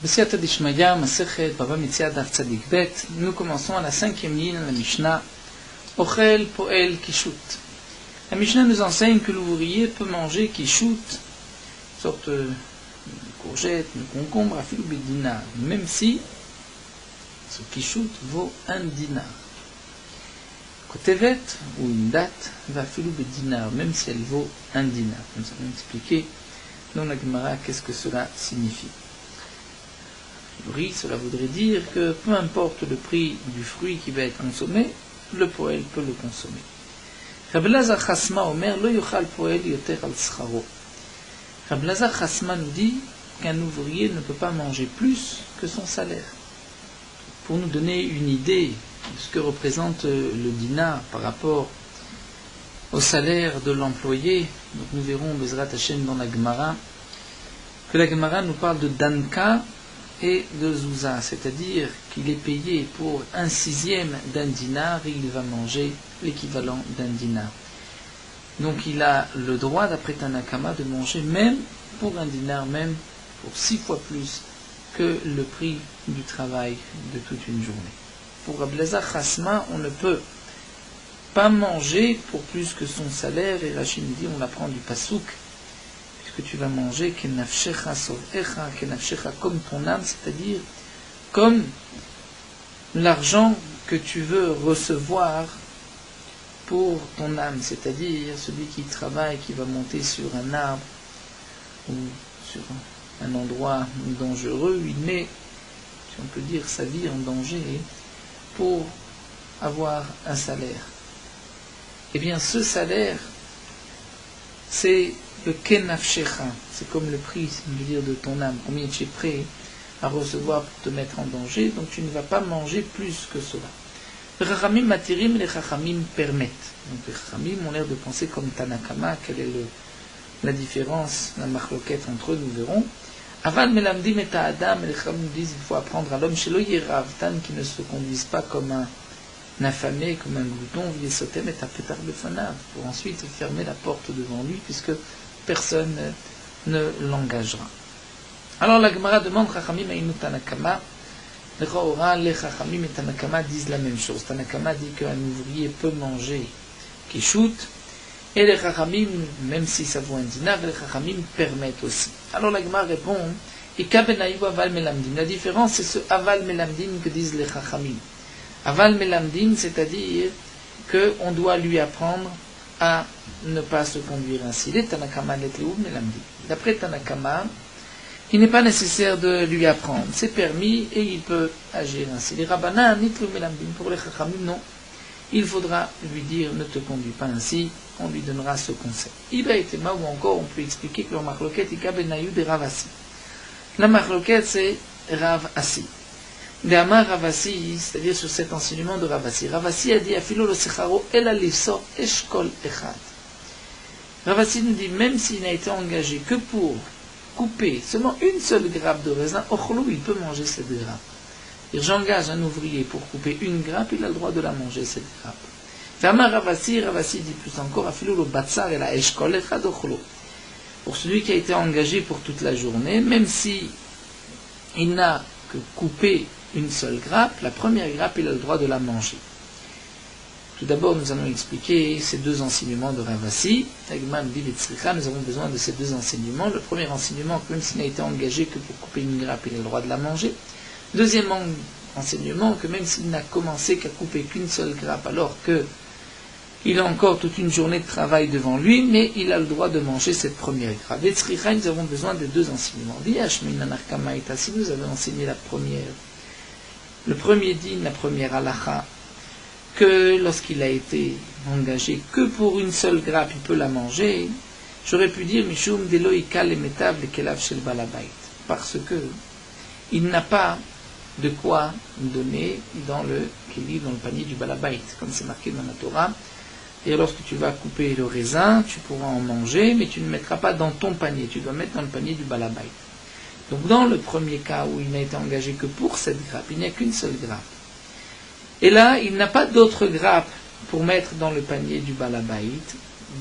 B'siyata d'Ishmaya, Masechet, Bava Metzia, Daf Tzadik Bet. Nous commençons à la 5e ligne de la Mishnah. Ochel, Poel, Kishut. La Mishnah nous enseigne que l'ouvrier peut manger Kishut, une sorte de courgette, de concombre, à filou dinar, même si ce Kishut vaut 1 dinar. Kotevet, ou une date, va filou dinar, même si elle vaut 1 dinar. Nous allons expliquer dans la Gemara qu'est-ce que cela signifie. Cela voudrait dire que peu importe le prix du fruit qui va être consommé, le poël peut le consommer. Rabbi Elazar Chasma Omer lo yochal poël yoter al scharo. Rabbi Elazar Chasma nous dit qu'un ouvrier ne peut pas manger plus que son salaire. Pour nous donner une idée de ce que représente le dinar par rapport au salaire de l'employé, donc nous verrons Bezrat Hashem dans la Gemara, que la Gemara nous parle de Danka et de Zouza, c'est-à-dire qu'il est payé pour 1/6 d'un dinar et il va manger l'équivalent d'un dinar. Donc il a le droit, d'après Tanakama, de manger même pour 1 dinar, même pour 6 fois plus que le prix du travail de toute une journée. Pour Rabbi Elazar Chasma, on ne peut pas manger pour plus que son salaire, et Rachid nous dit, on l'apprend du Pasouk, que tu vas manger kenafshecha sovecha, kenafshecha comme ton âme, c'est-à-dire comme l'argent que tu veux recevoir pour ton âme, c'est-à-dire celui qui travaille, qui va monter sur un arbre ou sur un endroit dangereux, il met, si on peut dire, sa vie en danger pour avoir un salaire. Eh bien, ce salaire, c'est le kenafshecha, c'est comme le prix, de ton âme, combien tu es prêt à recevoir pour te mettre en danger, donc tu ne vas pas manger plus que cela. Les chachamim matirim, les chachamim permettent. Donc les chachamim ont l'air de penser comme Tanakama, quelle est la différence, la marloquette entre eux, nous verrons. Aval melamdim et adam, les chachamim disent il faut apprendre à l'homme shelo yeravtan, qui ne se conduise pas comme un affamé, comme un glouton, viesotem et tapetar befanav, pour ensuite fermer la porte devant lui, puisque personne ne l'engagera. Alors la Gemara demande Chachamim Aïnou Tanakama. Les Chachamim et Tanakama disent la même chose. Tanakama dit qu'un ouvrier peut manger Kishut, et les Chachamim, même si ça vaut 1 dinar, les Chachamim permettent aussi. Alors la Gemara répond Ika benaïou aval melamdim. La différence, c'est ce aval melamdim que disent les Chachamim. Aval melamdim, c'est-à-dire qu'on doit lui apprendre à ne pas se conduire ainsi. D'après Tanakama, il n'est pas nécessaire de lui apprendre. C'est permis et il peut agir ainsi. Les Rabbanan, pour les Chachamim, non. Il faudra lui dire ne te conduis pas ainsi. On lui donnera ce conseil. Ibra et Tema, ou encore on peut expliquer que leur marloquette Ika benayou de Ravasi. La marloquette c'est Rav Assi. De Amar Ravasi, c'est-à-dire sur cet enseignement de Ravasi. Ravasi a dit Afilo lo secharo el aliso eshkol echad. Ravasi nous dit même s'il n'a été engagé que pour couper seulement une seule grappe de raisin, ochlou, il peut manger cette grappe. Et j'engage un ouvrier pour couper une grappe, il a le droit de la manger cette grappe. Amar Ravasi, Ravasi dit plus encore Afilo lo batsar el eshkol echad ochlou. Pour celui qui a été engagé pour toute la journée, même si il n'a que coupé une seule grappe, la première grappe, il a le droit de la manger. Tout d'abord, nous allons expliquer ces 2 enseignements de Ravasi. Nous avons besoin de ces 2 enseignements. Le premier enseignement, que même s'il n'a été engagé que pour couper une grappe, il a le droit de la manger. Deuxième enseignement, que même s'il n'a commencé qu'à couper qu'une seule grappe, alors que il a encore toute une journée de travail devant lui, mais il a le droit de manger cette première grappe. Nous avons besoin de 2 enseignements. Si vous avez enseigné le premier din, la première halacha, que lorsqu'il a été engagé que pour une seule grappe, il peut la manger, j'aurais pu dire Mishum deloïka le metav le kelav shel balabait, parce que il n'a pas de quoi donner dans le keli, dans le panier du balabait, comme c'est marqué dans la Torah. Et lorsque tu vas couper le raisin, tu pourras en manger, mais tu ne mettras pas dans ton panier, tu dois mettre dans le panier du balabait. Donc dans le premier cas où il n'a été engagé que pour cette grappe, il n'y a qu'une seule grappe. Et là, il n'a pas d'autre grappe pour mettre dans le panier du balabait.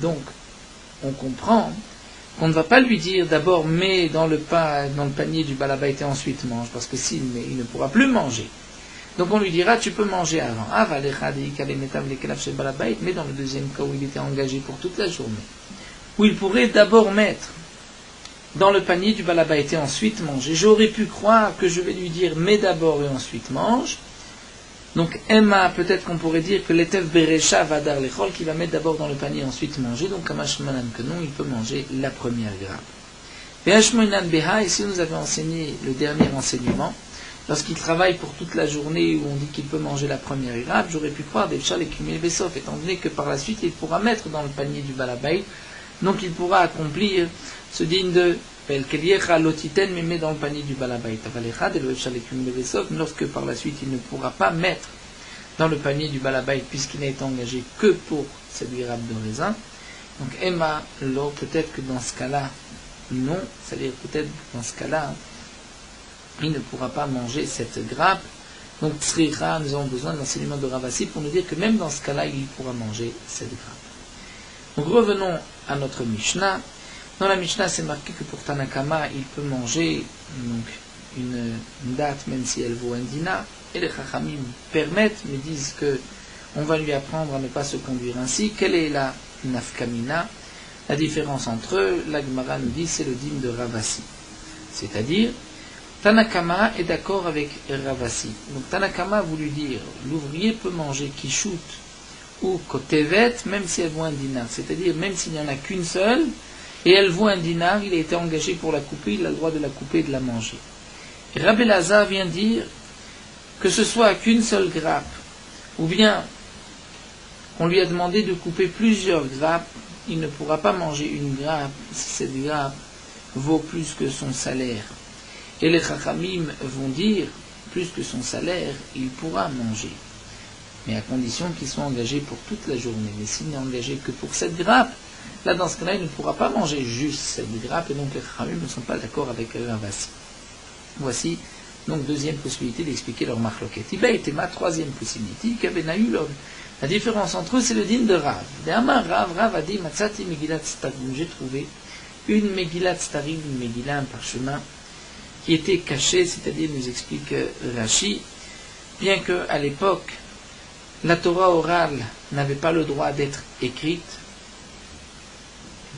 Donc, on comprend qu'on ne va pas lui dire d'abord mets dans le panier du balabait et ensuite mange, parce que s'il met, il ne pourra plus manger. Donc on lui dira tu peux manger avant. Mais dans le deuxième cas où il était engagé pour toute la journée, où il pourrait d'abord mettre dans le panier du balabait et ensuite manger. J'aurais pu croire que je vais lui dire mets d'abord et ensuite mange. Donc Emma, peut-être qu'on pourrait dire que l'Etef Berecha va dar l'echol, qui va mettre d'abord dans le panier et ensuite manger. Donc Kamashmanan que non, il peut manger la première grappe. Be'ashmoinan Beha, ici nous avons enseigné le dernier enseignement. Lorsqu'il travaille pour toute la journée où on dit qu'il peut manger la première grappe, j'aurais pu croire des chal et kumil besof, étant donné que par la suite il pourra mettre dans le panier du balabait, donc il pourra accomplir ce digne de Lotiten, mais met dans le panier du balabait. Mais lorsque par la suite il ne pourra pas mettre dans le panier du balabait puisqu'il n'a été engagé que pour cette grappe de raisin, donc Emma, peut-être que dans ce cas-là, non, c'est-à-dire peut-être dans ce cas-là, il ne pourra pas manger cette grappe. Donc Tsricha, nous avons besoin de l'enseignement de Ravasi pour nous dire que même dans ce cas-là, il pourra manger cette grappe. Donc revenons à notre Mishnah. Dans la Mishnah, c'est marqué que pour Tanakama, il peut manger donc, une date même si elle vaut un dinar. Et les Chachamim permettent, mais disent que on va lui apprendre à ne pas se conduire ainsi. Quelle est la nafkamina? La différence entre eux, la Gemara nous dit, c'est le dîme de Ravasi. C'est-à-dire, Tanakama est d'accord avec Ravasi. Donc Tanakama a voulu dire, l'ouvrier peut manger kishout ou kotevet, même si elle vaut un dinar. C'est-à-dire, même s'il n'y en a qu'une seule, et elle vaut un dinar, il a été engagé pour la couper, il a le droit de la couper et de la manger. Et Rabbi Lazar vient dire que ce soit qu'une seule grappe, ou bien on lui a demandé de couper plusieurs grappes, il ne pourra pas manger une grappe si cette grappe vaut plus que son salaire. Et les Chachamim vont dire, plus que son salaire, il pourra manger. Mais à condition qu'il soit engagé pour toute la journée. Mais s'il n'est engagé que pour cette grappe, là dans ce cas-là, il ne pourra pas manger juste cette grappe, et donc les Chachamim ne sont pas d'accord avec Ravasi. Voici donc deuxième possibilité d'expliquer leur marloquet. Iba était ma troisième possibilité, la différence entre eux, c'est le din de Rav. Rav a dit, Matsati Megillat Starim, j'ai trouvé une Megillat Starim, une Megillah, un parchemin, qui était caché, c'est-à-dire, nous explique Rashi, bien qu'à l'époque, la Torah orale n'avait pas le droit d'être écrite,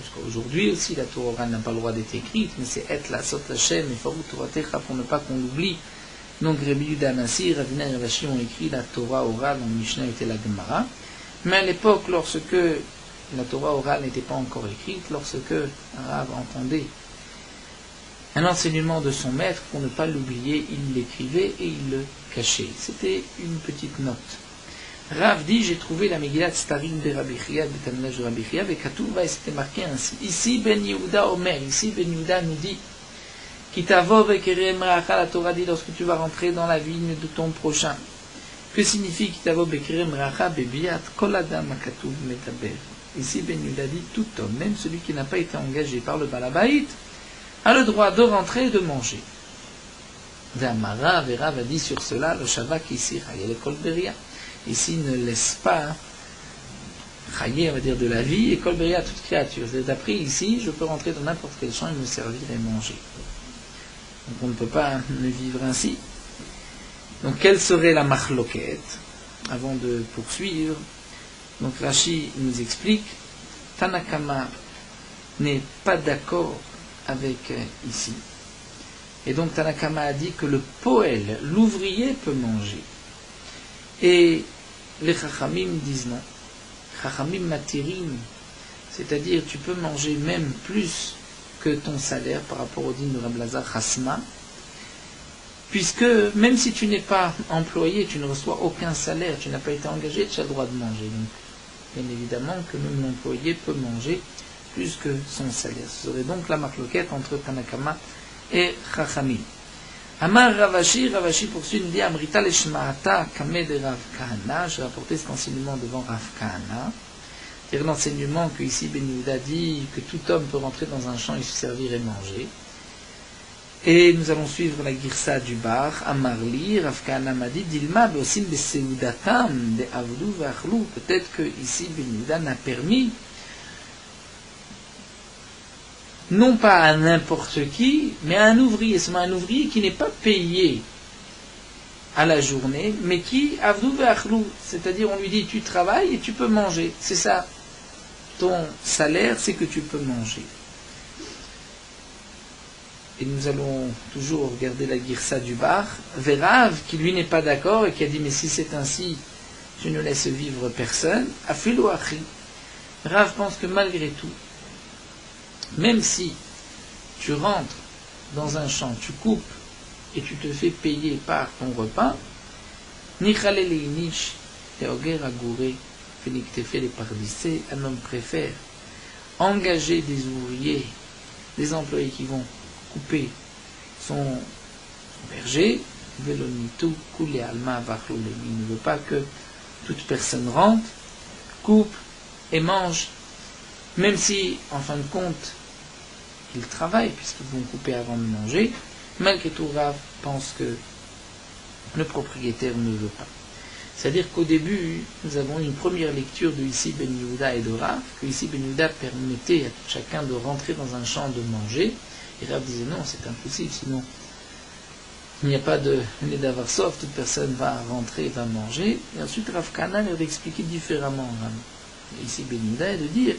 parce qu'aujourd'hui aussi, la Torah orale n'a pas le droit d'être écrite, mais c'est être la sot Hashem, et Farou Toratecha, pour ne pas qu'on l'oublie. Donc Rabbi Yuda Nassi, Ravina et Rashi ont écrit la Torah orale, en Mishnah était la Gemara. Mais à l'époque, lorsque la Torah orale n'était pas encore écrite, lorsque Rav entendait un enseignement de son maître, pour ne pas l'oublier, il l'écrivait et il le cachait. C'était une petite note. Rav dit, j'ai trouvé la Megillat Starim de Rabbi Chia, de Tanaj de Rabbi Chia, et Katouva, et c'était marqué ainsi. Ici, Ben Yehuda Omer, ici Ben Yehuda nous dit, Kitavov et Kerem Racha, la Torah dit, lorsque tu vas rentrer dans la vigne de ton prochain. Que signifie Kitavov et Kerem Racha, Bebiat, Koladam Akatouv Metaber. Ici, Ben Yehuda dit, tout homme, même celui qui n'a pas été engagé par le Balabait, a le droit de rentrer et de manger. Rav a dit sur cela, le Shavak ici, Chayel Kol Beria. Ici, ne laisse pas Chayel, on va dire, de la vie, et Kol Beria, toute créature. C'est appris ici, je peux rentrer dans n'importe quel champ et me servir et manger. Donc on ne peut pas ne vivre ainsi. Donc quelle serait la marloquette? Avant de poursuivre, donc Rashi nous explique, Tanakama n'est pas d'accord avec ici. Et donc Tanakama a dit que le poël, l'ouvrier, peut manger. Et les Chachamim disent non. Chachamim matirim, c'est-à-dire tu peux manger même plus que ton salaire par rapport au din de Rabbi Lazar Chasma, puisque même si tu n'es pas employé, tu ne reçois aucun salaire, tu n'as pas été engagé, tu as le droit de manger. Donc, bien évidemment que même l'employé peut manger plus que son salaire. Ce serait donc la marloquette entre Tanakama et Chachamim. Amar Ravashi, Ravashi poursuit, nous dit Amrita Leshmaata Kame de Rav Kahana. J'ai rapporté cet enseignement devant Rav Kahana. C'est l'enseignement que ici Ben Yehuda dit que tout homme peut rentrer dans un champ et se servir et manger. Et nous allons suivre la girsa du bar, Amarli, Rav Kahana m'a dit, Dilma beosim beseudatam de avdu vachlou. Peut-être que ici Ben Yehuda n'a permis non pas à n'importe qui, mais à un ouvrier, seulement un ouvrier qui n'est pas payé à la journée, mais qui, avdou ve'achlou, c'est-à-dire on lui dit tu travailles et tu peux manger. C'est ça, ton salaire, c'est que tu peux manger. Et nous allons toujours regarder la girsa du bar, Verav, qui lui n'est pas d'accord et qui a dit mais si c'est ainsi, je ne laisse vivre personne, Afilo Achi. Rav pense que malgré tout, même si tu rentres dans un champ, tu coupes et tu te fais payer par ton repas, Nichaleinish, Teoger Agouré, Féniktefe les Pardissé, un homme préfère engager des ouvriers, des employés qui vont couper son berger, Velonitou, Koulé Alma, Vachlou, il ne veut pas que toute personne rentre, coupe et mange, même si, en fin de compte, ils travaillent, puisqu'ils vont couper avant de manger, malgré tout, Rav pense que le propriétaire ne veut pas. C'est-à-dire qu'au début, nous avons une première lecture de ici Ben Yehuda et de Rav, que ici Ben Yehuda permettait à chacun de rentrer dans un champ de manger, et Rav disait non, c'est impossible, sinon il n'y a pas de Nedavar-Sov, toute personne va rentrer et va manger. Et ensuite, Rav Kana leur expliqué différemment, ici Ben Yehuda, et de dire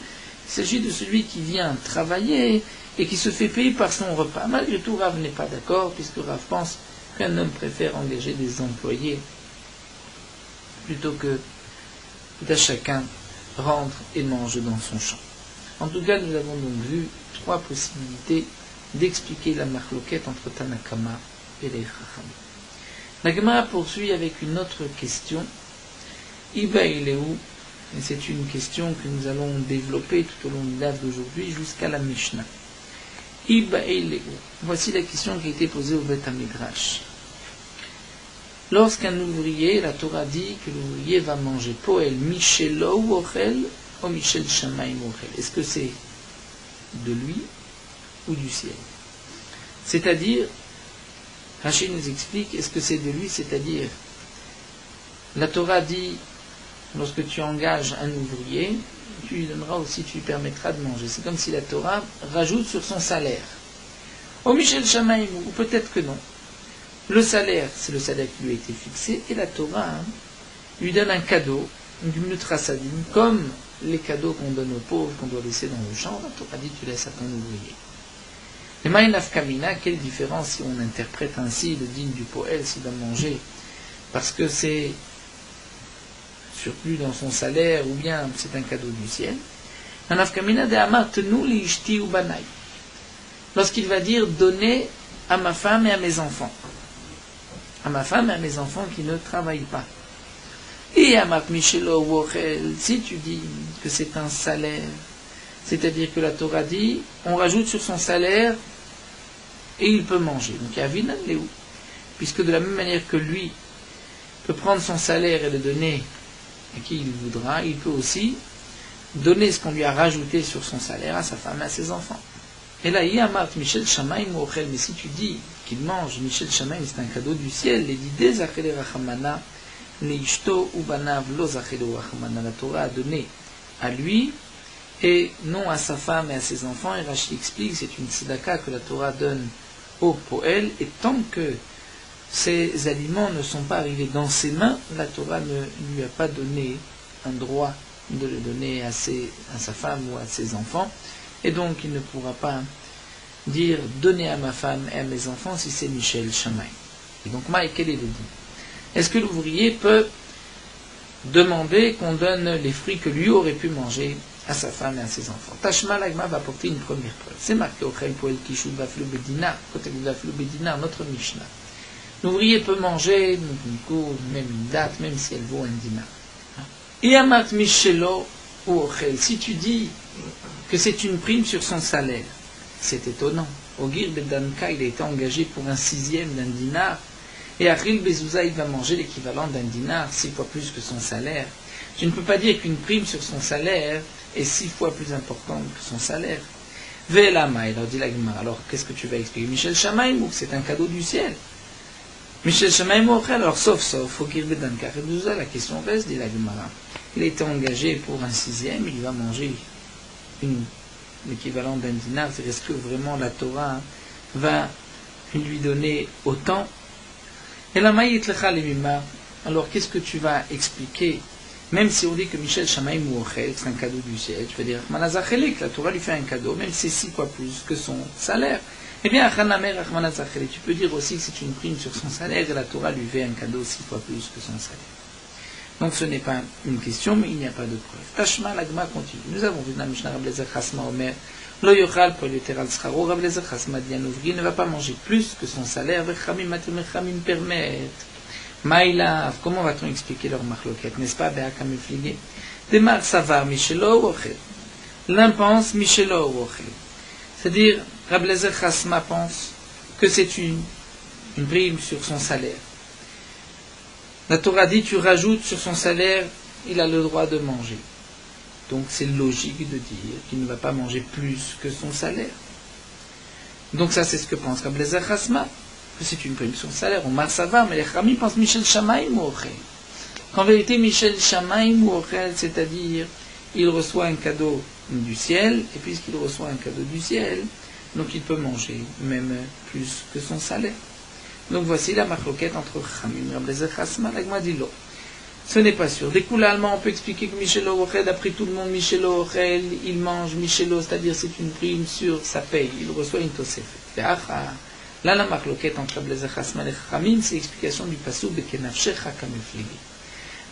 il s'agit de celui qui vient travailler et qui se fait payer par son repas. Malgré tout, Rav n'est pas d'accord, puisque Rav pense qu'un homme préfère engager des employés plutôt que tout à chacun rentre et mange dans son champ. En tout cas, nous avons donc vu trois possibilités d'expliquer la marloquette entre Tanakama et les Chachamim. La Gemara poursuit avec une autre question. Iba Ileu, et c'est une question que nous allons développer tout au long du DAF d'aujourd'hui jusqu'à la Mishnah. Iba Ileu. Voici la question qui a été posée au Beth Midrash. Lorsqu'un ouvrier, la Torah dit que l'ouvrier va manger Poel Michelo ou Ochel ou Michel Shamaim Ochel. Est-ce que c'est de lui ou du ciel? C'est-à-dire, Rachid nous explique, est-ce que c'est de lui? C'est-à-dire, la Torah dit, lorsque tu engages un ouvrier, tu lui donneras aussi, tu lui permettras de manger. C'est comme si la Torah rajoute sur son salaire. Au Michel Shamaim, ou peut-être que non. Le salaire, c'est le salaire qui lui a été fixé, et la Torah lui donne un cadeau, du Mutrasadim, comme les cadeaux qu'on donne aux pauvres, qu'on doit laisser dans le champ. La Torah dit tu laisses à ton ouvrier. Et Maïnaf Kamina, quelle différence si on interprète ainsi le digne du Poel s'il doit manger, parce que c'est surplus dans son salaire, ou bien c'est un cadeau du ciel. Maïnaf Kamina de Amar Tenu li ishti u banai. Lorsqu'il va dire donner à ma femme et à mes enfants. À ma femme et à mes enfants qui ne travaillent pas. Et à Mat Michelo Wochel, si tu dis que c'est un salaire, c'est-à-dire que la Torah dit, on rajoute sur son salaire et il peut manger. Donc il y a Vinan Léou. Puisque de la même manière que lui peut prendre son salaire et le donner à qui il voudra, il peut aussi donner ce qu'on lui a rajouté sur son salaire à sa femme et à ses enfants. Et là, Yamat Michel Shamaim Ochel, mais si tu dis qu'il mange, Michel Shamaim, c'est un cadeau du ciel, les dit Zachele Rachamana, Neishto Ubanav Lo Zachele Rachamana, la Torah a donné à lui, et non à sa femme et à ses enfants, et Rashi explique, c'est une tzedaka que la Torah donne au Poel, et tant que ces aliments ne sont pas arrivés dans ses mains, la Torah ne lui a pas donné un droit de le donner à sa femme ou à ses enfants, et donc il ne pourra pas dire donner à ma femme et à mes enfants si c'est Michel Shamaim. Et donc quel est le dit? Est-ce que l'ouvrier peut demander qu'on donne les fruits que lui aurait pu manger à sa femme et à ses enfants? Tashma l'agma va apporter une première preuve. C'est marqué au Chel Poel Kishu Baflu Bedina, côté de Baflu Bedina, notre Mishnah. L'ouvrier peut manger même une date, même si elle vaut un dinar. Iamat Michelo ou Ochel, si tu dis que c'est une prime sur son salaire, c'est étonnant. Ogir Bedanka, il a été engagé pour un sixième d'un dinar, et Achil Bezouza, il va manger l'équivalent d'un dinar, 6 fois plus que son salaire. Tu ne peux pas dire qu'une prime sur son salaire est 6 fois plus importante que son salaire. Ve'elama, alors dit la Gemara, alors qu'est-ce que tu vas expliquer? Michel Shamaim, ou c'est un cadeau du ciel? Michel Shamaim, alors sauf, Ogir Bedanka, Bezouza, la question reste, dit la Gemara. Il a été engagé pour un sixième, il va manger une l'équivalent d'un dinar, c'est est-ce que vraiment la Torah va lui donner autant? Et la maït lecha lemima, alors qu'est-ce que tu vas expliquer? Même si on dit que Michel Shamaim ou Ochel, c'est un cadeau du ciel, tu vas dire, Manazachele, que la Torah lui fait un cadeau, même si c'est 6 fois plus que son salaire. Eh bien, tu peux dire aussi que c'est une prime sur son salaire et la Torah lui fait un cadeau 6 fois plus que son salaire. Donc ce n'est pas une question, mais il n'y a pas de preuve. Tashma, l'agma continue. Nous avons vu dans la Mishnah Rabbi Eliezer Chasma Omer, Lo yochal pour l'éternel scharo, Rabbi Eliezer Chasma dit un ouvrier ne va pas manger plus que son salaire, Vechamim matemechamim permettent. Maïla, comment va-t-on expliquer leur marloquette, n'est-ce pas, Be'aka Mefligé? Demar Savar, Michelo ou Ochel. L'un pense, Michelo ou Ochel. C'est-à-dire, Rabbi Eliezer Chasma pense que c'est une prime sur son salaire. La Torah dit, tu rajoutes sur son salaire, il a le droit de manger. Donc c'est logique de dire qu'il ne va pas manger plus que son salaire. Donc ça c'est ce que pense Rabbi Eliezer Chasma, que c'est une prime sur son salaire. Omar Savar, mais les Chachamim pensent Michel Shamaim ou Ochel. Qu'en vérité, Michel Shamaim ou Ochel, c'est-à-dire, il reçoit un cadeau du ciel, et puisqu'il reçoit un cadeau du ciel, donc il peut manger même plus que son salaire. Donc voici la marloquette entre Chamim et Rabbi Eliezer Chasma. L'agma dit l'eau. Ce n'est pas sûr. Des coups l'allemand, on peut expliquer que Michelo Ochel, d'après tout le monde, Michelo Ochel, il mange Michelo, c'est-à-dire c'est une prime sur sa paye. Il reçoit une tosefet. Là, la marloquette entre Rabbi Eliezer Chasma et Chamim, c'est l'explication du pasuk de Kenafshecha kamefligi.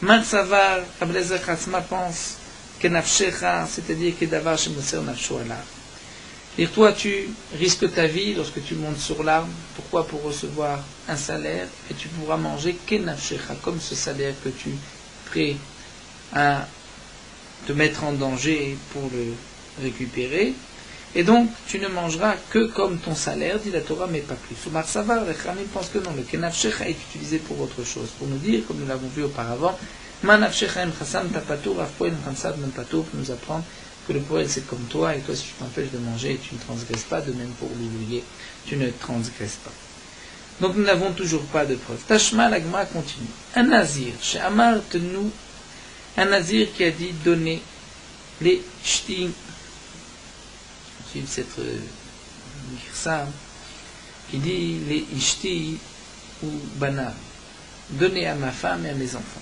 Marsavar, Rabbi Eliezer Chasma pense Kenafshecha, c'est-à-dire Kedavar shemoser nafsho alav. Et toi, tu risques ta vie lorsque tu montes sur l'arbre. Pourquoi? Pour recevoir un salaire. Et tu pourras manger kenafshecha, comme ce salaire que tu es prêt à te mettre en danger pour le récupérer. Et donc, tu ne mangeras que comme ton salaire, dit la Torah, mais pas plus. Soumar Savar, les Khamim pensent que non, le kenafshecha est utilisé pour autre chose. Pour nous dire, comme nous l'avons vu auparavant, manafshecha em chasam tapatur, afpoen chansad men patur, pour nous apprendre que le poète c'est comme toi, et toi si tu t'empêches de manger, tu ne transgresses pas, de même pour l'ouvrier, tu ne transgresses pas. Donc nous n'avons toujours pas de preuve. Tashma l'agma continue. Un nazir, chez Amar Tenou, un nazir qui a dit donner les shti, suivre cette girsa, qui dit les ishti ou bana, donner à ma femme et à mes enfants.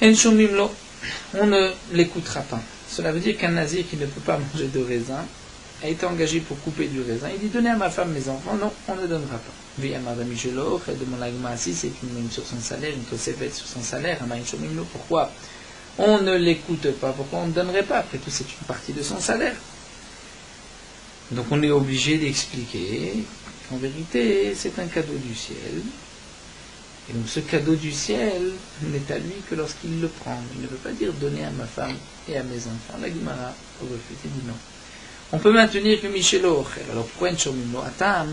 En shomim lo, on ne l'écoutera pas. Cela veut dire qu'un nazir qui ne peut pas manger de raisin a été engagé pour couper du raisin. Il dit, donnez à ma femme, mes enfants. Non, on ne donnera pas. Via Madame Michelo, de mon agma assis, c'est une mine sur son salaire, une tosefet sur son salaire, pourquoi on ne l'écoute pas? Pourquoi on ne donnerait pas? Après tout, c'est une partie de son salaire. Donc on est obligé d'expliquer qu'en vérité, c'est un cadeau du ciel. Et donc ce cadeau du ciel n'est à lui que lorsqu'il le prend. Il ne veut pas dire donner à ma femme et à mes enfants. La Gemara refute et dit non. On peut maintenir que Michelo Ochel. Alors pourquoi Nshomim lo Atam?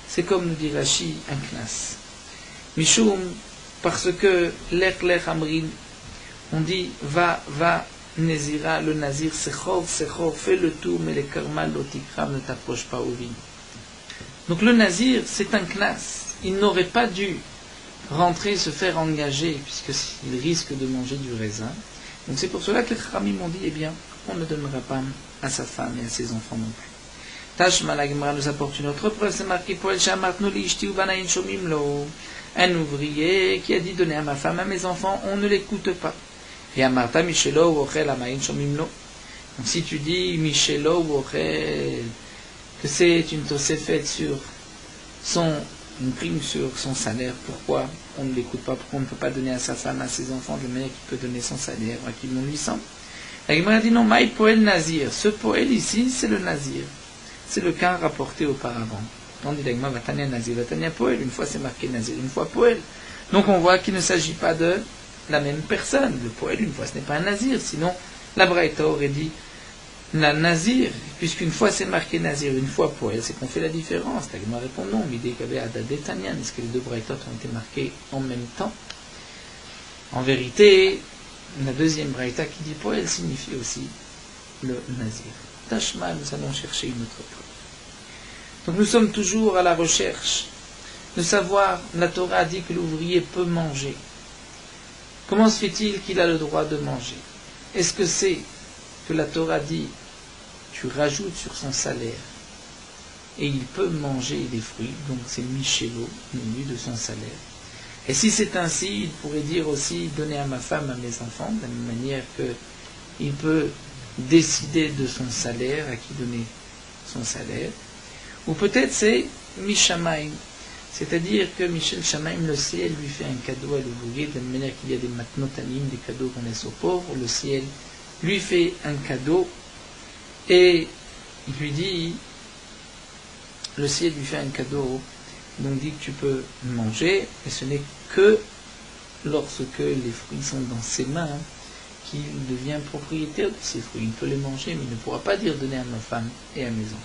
C'est comme nous dit Rashi, un knas. Mishum, parce que l'ech amrin, on dit va Nézira, le nazir, sechov, fais le tour, mais les karma lotikram ne t'approche pas au vin. Donc le nazir, c'est un knas. Il n'aurait pas dû rentrer, se faire engager, puisqu'il risque de manger du raisin. Donc c'est pour cela que les Khamim m'ont dit, eh bien, on ne donnera pas à sa femme et à ses enfants non plus. Tashma la Gemara nous apporte une autre preuve, c'est marqué Poel Shamartnu li ishti ubanayin shomim lo. Un ouvrier qui a dit donner à ma femme, à mes enfants, on ne l'écoute pas. Et Amarta Michelo ou Ochel amayin shomim lo. Donc si tu dis Michelo ou Ochel, que c'est une tosefet sur une prime sur son salaire, pourquoi on ne l'écoute pas, pourquoi on ne peut pas donner à sa femme, à ses enfants, de manière qu'il peut donner son salaire, à qui l'on lui sent. La Gemara dit non, Maï Poel Nazir. Ce Poel ici, c'est le Nazir. C'est le cas rapporté auparavant. On dit la Gemara Vatania Nazir, Vatania Poel. Une fois c'est marqué Nazir, une fois Poel. Donc on voit qu'il ne s'agit pas de la même personne. Le Poel, une fois, ce n'est pas un Nazir. Sinon, la Braïta aurait dit la Nazir, puisqu'une fois c'est marqué Nazir, une fois Poel, c'est qu'on fait la différence. La Gemara répond non, mais l'idée qu'il y avait Adadetanian, est-ce que les deux Braïtot ont été marqués en même temps? En vérité, la deuxième Braïta qui dit Poel signifie aussi le Nazir. Tashma, nous allons chercher une autre preuve. Donc nous sommes toujours à la recherche de savoir, la Torah dit que l'ouvrier peut manger. Comment se fait-il qu'il a le droit de manger? Est-ce que c'est que la Torah dit tu rajoutes sur son salaire, et il peut manger des fruits, donc c'est Michelot, menu de son salaire. Et si c'est ainsi, il pourrait dire aussi donner à ma femme, à mes enfants, de la même manière qu'il peut décider de son salaire, à qui donner son salaire. Ou peut-être c'est Mishamaim, c'est-à-dire que Michel Shamaim, le ciel lui fait un cadeau à l'ouvrier, de la même manière qu'il y a des matnotanim, des cadeaux qu'on laisse aux pauvres, le ciel lui fait un cadeau et il lui dit, le ciel lui fait un cadeau, donc dit que tu peux manger, mais ce n'est que lorsque les fruits sont dans ses mains qu'il devient propriétaire de ces fruits. Il peut les manger, mais il ne pourra pas dire donner à ma femme et à mes enfants.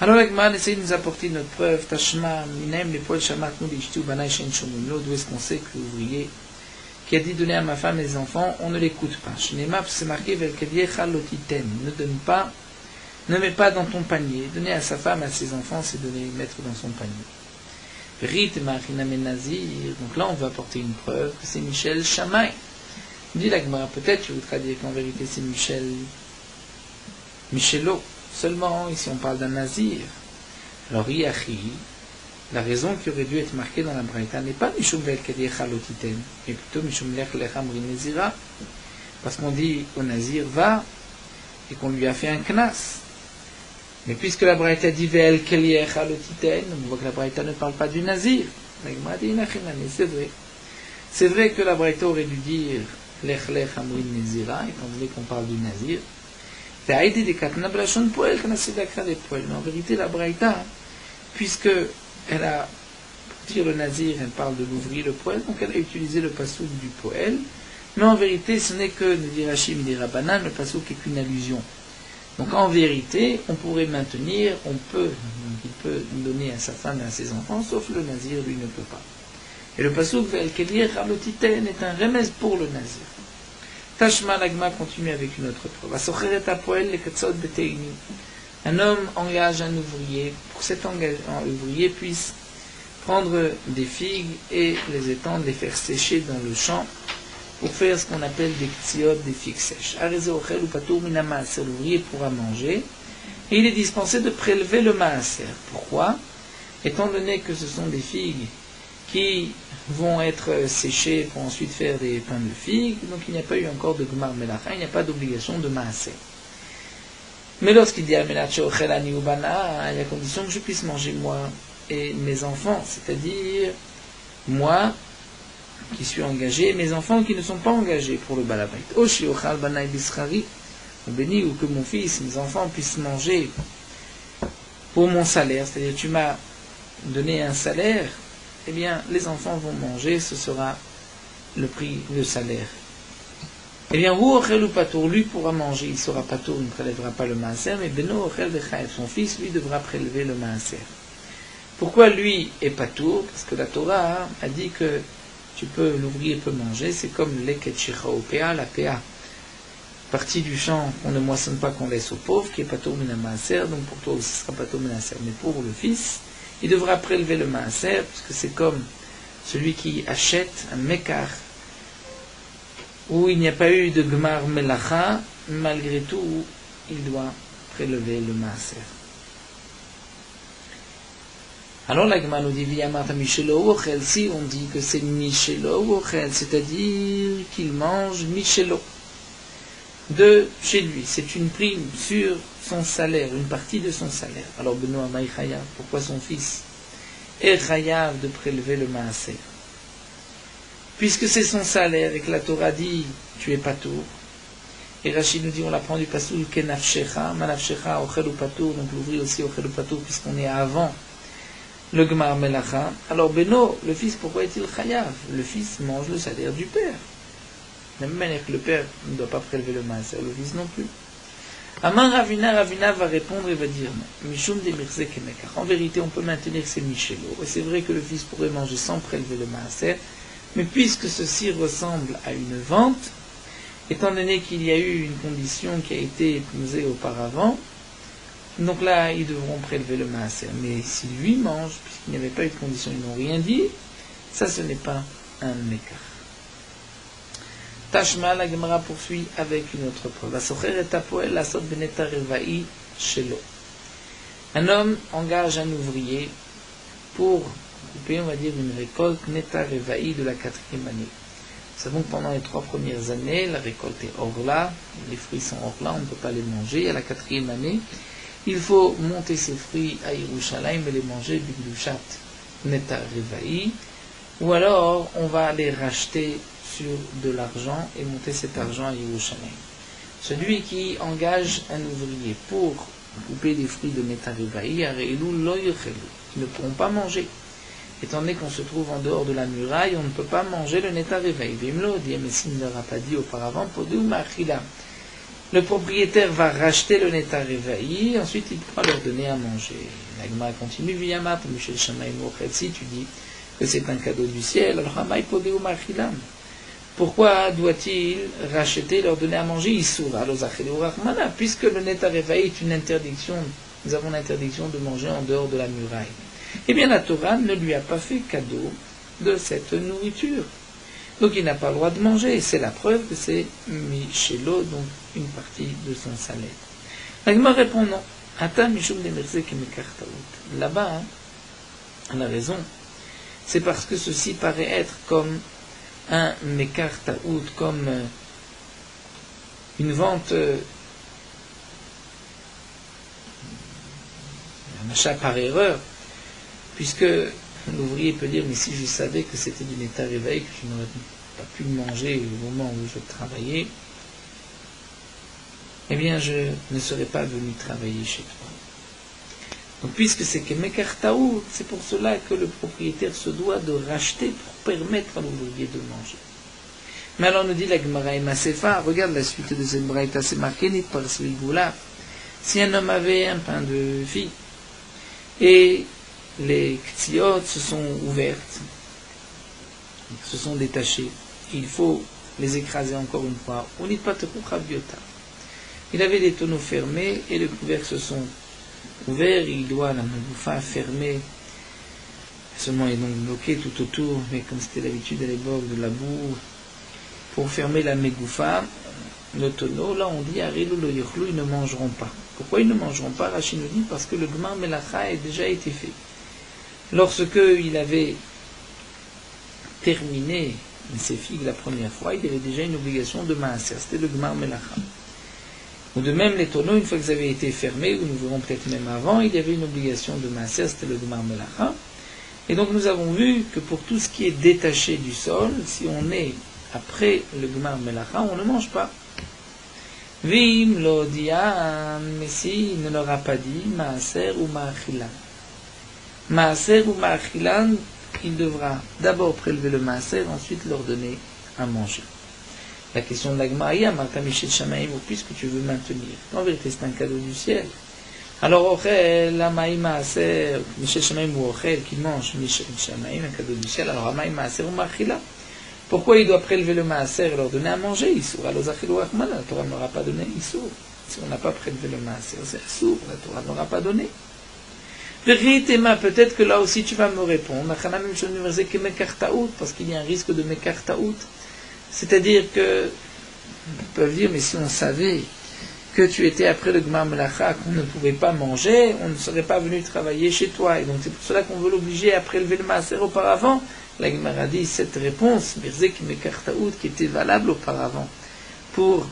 Alors Agman essaye de nous apporter notre preuve, Tashma, Minem, les poils Shamat, nous, les Ishtu, Banai, Shen, Shomimlo, d'où est-ce qu'on sait que l'ouvrier qui a dit donner à ma femme et mes enfants, on ne l'écoute pas. Shnema, c'est marqué, Velkeviecha, Lotiten, ne donne pas, ne mets pas dans ton panier. Donner à sa femme, à ses enfants, c'est donner, mettre dans son panier. Rit, Machiname, Nazir, donc là on va apporter une preuve que c'est Michel Shamaï. Dit l'Agmara, peut-être tu voudras dire qu'en vérité c'est Michelot. Seulement, ici on parle d'un nazir. Alors, Yachi, la raison qui aurait dû être marquée dans la Braïta n'est pas Mishum Vel Kediecha Lotiten, mais plutôt Mishum Lech Lecham Rinezira, parce qu'on dit au nazir va, et qu'on lui a fait un knas. Mais puisque la Braïta dit Vel Kediecha Lotiten, on voit que la Braïta ne parle pas du nazir. C'est vrai. C'est vrai que la Braïta aurait dû dire Lech Lecham Rinezira, étant donné qu'on parle du nazir. Mais en vérité, la Braïta, puisque elle a, pour dire le nazir, elle parle de l'ouvrier, le poël, donc elle a utilisé le pasouk du poël, mais en vérité, ce n'est que, ne dit Rachim, dit Rabbanan, le pasouk est qu'une allusion. Donc en vérité, on pourrait maintenir, il peut donner à sa femme et à ses enfants, sauf le nazir, lui ne peut pas. Et le pasouk, Vel-Kelir, Ramotiten, est un remède pour le nazir. Tashma l'agma continue avec une autre preuve. Un homme engage un ouvrier pour que cet ouvrier puisse prendre des figues et les étendre, les faire sécher dans le champ pour faire ce qu'on appelle des ktziot, des figues sèches. L'ouvrier pourra manger et il est dispensé de prélever le maaser. Pourquoi? Étant donné que ce sont des figues qui vont être séchés pour ensuite faire des pains de figues, donc il n'y a pas eu encore de gmar melacha, il n'y a pas d'obligation de maaser. Mais lorsqu'il dit amelat she'ochelani ubana, il y a condition que je puisse manger moi et mes enfants, c'est-à-dire moi qui suis engagé et mes enfants qui ne sont pas engagés pour le balabait. O she'ochal banai bischari, béni, ou que mon fils, mes enfants puissent manger pour mon salaire, c'est-à-dire tu m'as donné un salaire, eh bien, les enfants vont manger, ce sera le prix, le salaire. Eh bien, ou ochel ou patour, lui pourra manger, il sera patour, il ne prélèvera pas le maaser, mais beno ochel dechaev, son fils, lui devra prélever le maaser. Pourquoi lui est patour? Parce que la Torah a dit que l'ouvrier peut manger, c'est comme l'eket shecha au PA, la PA, partie du champ qu'on ne moissonne pas, qu'on laisse aux pauvres, qui est patour mina maaser, donc pour toi aussi ce sera patour mina maaser, mais pour le fils, il devra prélever le maaser, parce que c'est comme celui qui achète un mekar, où il n'y a pas eu de gmar melacha, malgré tout, il doit prélever le maaser. Alors la Gemara nous dit, si on dit que c'est Michelot, c'est-à-dire qu'il mange Michelot de chez lui, c'est une prime sur son salaire, une partie de son salaire. Alors Benoît Maï Chayav, pourquoi son fils est Chayav de prélever le maaser? Puisque c'est son salaire et que la Torah dit tu es patour, et Rachid nous dit on l'apprend du pasoul kenafshecha, manafshecha ochel ou patour, donc l'ouvrier aussi ochel ou patour puisqu'on est avant le gmar melacha. Alors Beno, le fils, pourquoi est-il Chayav? Le fils mange le salaire du père. De la même manière que le père ne doit pas prélever le maaser, le fils non plus. Amar Ravina va répondre et va dire non. Mishum de mirze kemekach. En vérité, on peut maintenir que c'est Michelot. Et c'est vrai que le fils pourrait manger sans prélever le maaser, mais puisque ceci ressemble à une vente, étant donné qu'il y a eu une condition qui a été épousée auparavant, donc là, ils devront prélever le maaser. Mais si lui mange, puisqu'il n'y avait pas eu de condition, ils n'ont rien dit, ça ce n'est pas un mekach. Tashma, la Gemara poursuit avec une autre preuve. Asocher et apoel la sot beneta revaï shelo. Un homme engage un ouvrier pour couper, on va dire, une récolte neta revaï de la 4e année. Nous savons que pendant les 3 premières années, la récolte est orla, les fruits sont orla, on ne peut pas les manger. À la 4e année, il faut monter ces fruits à Yerushalayim et les manger bigdushat neta revaï, ou alors on va les racheter sur de l'argent et monter cet argent à Yerushalayim. Celui qui engage un ouvrier pour couper des fruits de neta revaï, areilou lo yochelu, qui ne pourront pas manger. Étant donné qu'on se trouve en dehors de la muraille, on ne peut pas manger le neta revaï. Vimlo, mais s'il ne l'aura pas dit auparavant, podou machila. Le propriétaire va racheter le neta revaï, ensuite il pourra leur donner à manger. La Gemara continue, Viyamat, Michel Shamaim si tu dis que c'est un cadeau du ciel, alors Hamay podou machila. Pourquoi doit-il racheter, leur donner à manger Issoura, puisque le neta revaï est une interdiction, nous avons l'interdiction de manger en dehors de la muraille. Eh bien, la Torah ne lui a pas fait cadeau de cette nourriture. Donc, il n'a pas le droit de manger. C'est la preuve que c'est Michelo, donc une partie de son salaire. La Gemara répond non. Ata Mishum Demerze Kemekartaout. Là-bas, on a raison. C'est parce que ceci paraît être comme un Mekartaout, comme une vente, un achat par erreur. Puisque l'ouvrier peut dire, mais si je savais que c'était du neta revaï, que je n'aurais pas pu le manger au moment où je travaillais, eh bien je ne serais pas venu travailler chez toi. Donc puisque c'est que mekartaout, c'est pour cela que le propriétaire se doit de racheter pour permettre à l'ouvrier de manger. Mais alors nous dit la Gemara Masefa, regarde la suite de cette braïta, c'est marqué nit par Svigoula. Si un homme avait un pain de fille, et les ktziot se sont ouvertes, se sont détachées. Il faut les écraser encore une fois. On dit pas il avait des tonneaux fermés et les couvercles se sont ouverts. Il doit la megoufa fermer. Seulement il est donc bloqué tout autour, mais comme c'était l'habitude à l'époque de la boue, pour fermer la megoufa, le tonneau, là on dit Arilu lo yochlu, ils ne mangeront pas. Pourquoi ils ne mangeront pas? Rachid nous dit parce que le gmar melacha a déjà été fait. Lorsque il avait terminé ses figues la première fois, il avait déjà une obligation de maaser, c'était le gmar melacha. Ou de même les tonneaux, une fois qu'ils avaient été fermés, ou nous verrons peut-être même avant, il y avait une obligation de maaser, c'était le gmar melacha. Et donc nous avons vu que pour tout ce qui est détaché du sol, si on est après le gmar melacha, on ne mange pas. Vim lo dian, mais si il ne leur a pas dit maaser ou maachilan. Maaser ou maachilan, il devra d'abord prélever le maaser, ensuite leur donner à manger. La question de la Gemara, Martha Michel Shamaim, puisque tu veux maintenir. En vérité, c'est un cadeau du ciel. Alors, Ochel, Amaï Maaser, Michel Shamaim ou Ochel, qui mange Michel Shamaim, un cadeau du ciel, alors Amaï Maaser ou Maachilan. Pourquoi il doit prélever le maaser et leur donner à manger? Issour, alors Zachilou Achman, la Torah n'aura pas donné Issour. Si on n'a pas prélevé le maaser, c'est Issour, la Torah n'aura pas donné. Peut-être que là aussi tu vas me répondre. Parce qu'il y a un risque de mekartaout. C'est-à-dire que, ils peuvent dire, mais si on savait que tu étais après le gmar melacha, qu'on ne pouvait pas manger, on ne serait pas venu travailler chez toi. Et donc c'est pour cela qu'on veut l'obliger à prélever le maaser auparavant. La Gemara dit cette réponse, Birzek mekartaout, qui était valable auparavant pour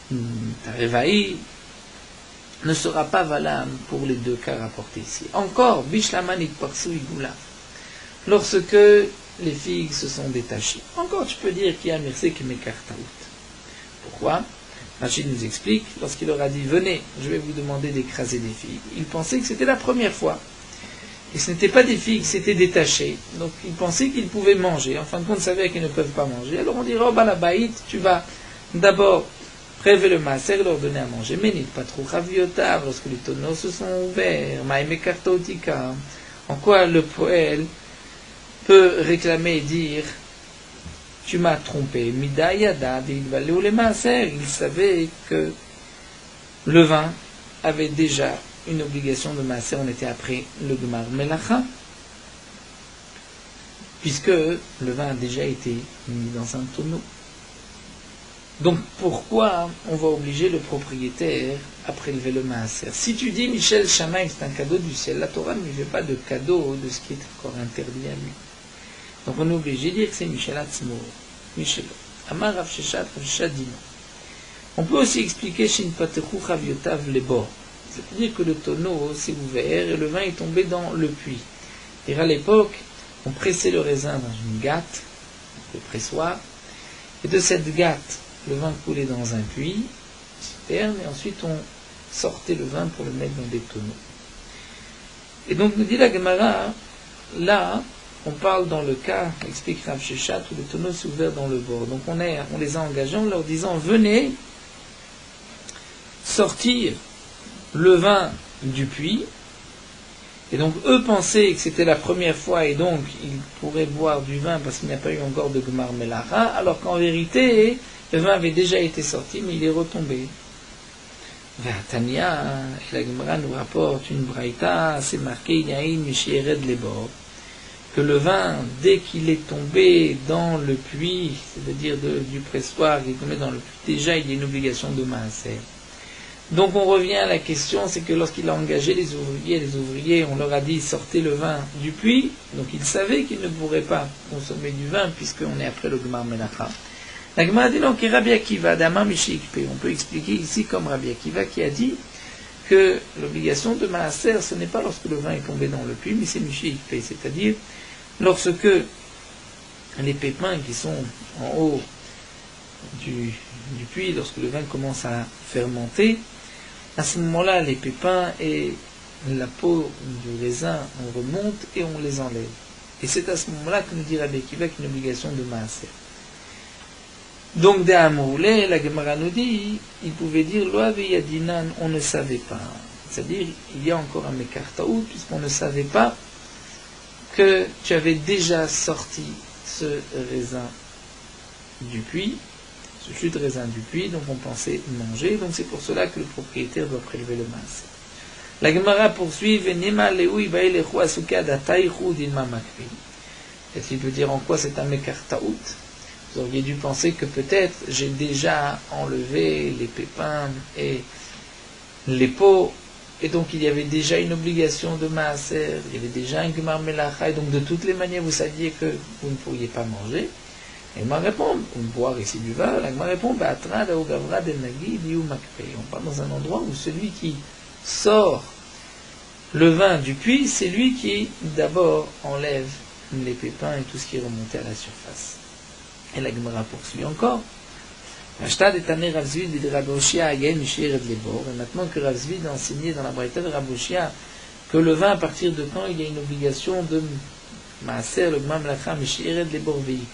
ta revaï, ne sera pas valable pour les deux cas rapportés ici. Encore, bishlamanit parsu igula, lorsque les figues se sont détachées. Encore, tu peux dire qu'il y a Birzek mekartaout. Pourquoi? Rachid nous explique, lorsqu'il leur a dit, venez, je vais vous demander d'écraser des figues. Il pensait que c'était la première fois. Et ce n'était pas des figues, c'était détaché. Donc ils pensaient qu'ils pouvaient manger. En fin de compte, ils savaient qu'ils ne peuvent pas manger. Alors on dirait, oh bah la baït, tu vas d'abord prélever le maaser et leur donner à manger. Mais n'est pas trop raviotav lorsque les tonneaux se sont ouverts. Maïme kartotika. En quoi le poël peut réclamer et dire, tu m'as trompé. Mida yada, il va aller où les maaser. Il savait que le vin avait déjà une obligation de maaser, on était après le gmar melacha, puisque le vin a déjà été mis dans un tonneau. Donc pourquoi on va obliger le propriétaire à prélever le maaser? Si tu dis Michel Shamaï, c'est un cadeau du ciel, la Torah ne lui fait pas de cadeau de ce qui est encore interdit à lui. Donc on est obligé de dire que c'est Michel Atzmo, Michel. Amar Rav Sheshat, Rav Sheshat dit non. On peut aussi expliquer Shin Patechu Chaviotav Lebor. C'est-à-dire que le tonneau s'est ouvert et le vin est tombé dans le puits. Et à l'époque, on pressait le raisin dans une gatte, le pressoir, et de cette gatte, le vin coulait dans un puits, une citerne, et ensuite on sortait le vin pour le mettre dans des tonneaux. Et donc nous dit la Gemara, là, on parle dans le cas, explique Rav Sheshat, où le tonneau s'est ouvert dans le bord. Donc on les a engagés en leur disant, venez sortir le vin du puits. Et donc eux pensaient que c'était la première fois et donc ils pourraient boire du vin parce qu'il n'y a pas eu encore de Gmar Melacha, alors qu'en vérité, le vin avait déjà été sorti, mais il est retombé. Tania, et la Gemara nous rapporte une braïta, c'est marqué Yain Mishired Lebor, que le vin, dès qu'il est tombé dans le puits, c'est-à-dire du pressoir, il est tombé dans le puits, déjà il y a une obligation de maaser. Donc on revient à la question, c'est que lorsqu'il a engagé les ouvriers, on leur a dit sortez le vin du puits, donc ils savaient qu'ils ne pourraient pas consommer du vin puisqu'on est après le Gmar Melacha. La Gemara dit non, qui Rabbi Akiva, Dama Mishikpe. On peut expliquer ici comme Rabbi Akiva qui a dit que l'obligation de maaser, ce n'est pas lorsque le vin est tombé dans le puits, mais c'est Mishikpe, c'est-à-dire lorsque les pépins qui sont en haut du puits, lorsque le vin commence à fermenter, à ce moment-là, les pépins et la peau du raisin, on remonte et on les enlève. Et c'est à ce moment-là que nous dit Rabbi Akiva qu'il y a une obligation de maaser. Donc, de Amoulé, la Gemara nous dit, il pouvait dire, Loav Yadinan, on ne savait pas. C'est-à-dire, il y a encore un Mekartaout, puisqu'on ne savait pas que tu avais déjà sorti ce raisin du puits, ce jus de raisin du puits, donc on pensait manger, donc c'est pour cela que le propriétaire doit prélever le maaser. La Gemara poursuit, est-ce qu'il veut dire en quoi c'est un Mekartaout? Vous auriez dû penser que peut-être j'ai déjà enlevé les pépins et les peaux, et donc il y avait déjà une obligation de maaser, il y avait déjà un Gmar Melacha, et donc de toutes les manières vous saviez que vous ne pourriez pas manger. Et il m'a répondu, boire ici du vin, il m'a répondu, on parle dans un endroit où celui qui sort le vin du puits, c'est lui qui d'abord enlève les pépins et tout ce qui est remonté à la surface. Et la Gemara poursuit encore. Et maintenant que Rav Zvid a enseigné dans la Braïta de Rav Oshia que le vin, à partir de quand il y a une obligation de maaser, le Gmar Melacha, Mishired Lebor Veik,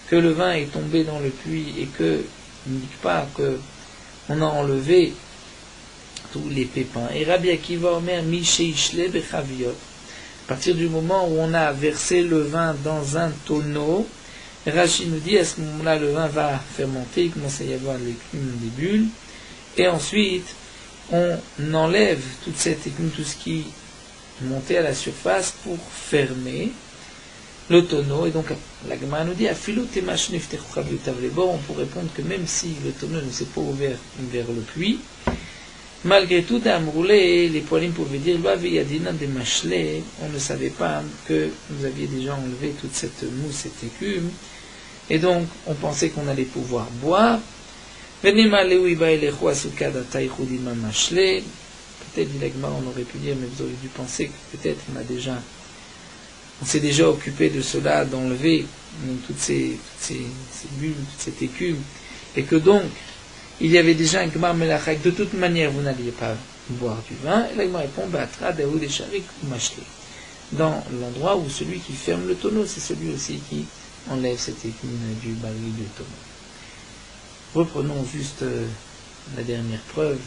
que le vin est tombé dans le puits et que ne dit pas qu'on a enlevé tous les pépins. Et Rabbi Akiva Omer Misheishle Bechaviot, à partir du moment où on a versé le vin dans un tonneau, Rashi nous dit à ce moment-là le vin va fermenter, il commence à y avoir l'écume des bulles, et ensuite on enlève toute cette écume, tout ce qui montait à la surface pour fermer le tonneau. Et donc la Gemara nous dit on peut répondre que même si le tonneau ne s'est pas ouvert vers le puits, malgré tout les poilines pouvaient dire on ne savait pas que vous aviez déjà enlevé toute cette mousse, cette écume, et donc on pensait qu'on allait pouvoir boire. Peut-être, dit la Gemara, on aurait pu dire, mais vous auriez dû penser que peut-être on s'est déjà occupé de cela, d'enlever toutes ces bulles, toute cette écume, et que donc il y avait déjà un Gmar Melacha, de toute manière vous n'alliez pas boire du vin. Et là il me répond, dans l'endroit où celui qui ferme le tonneau, c'est celui aussi qui enlève cette écume du baril du tonneau. Reprenons juste la dernière preuve,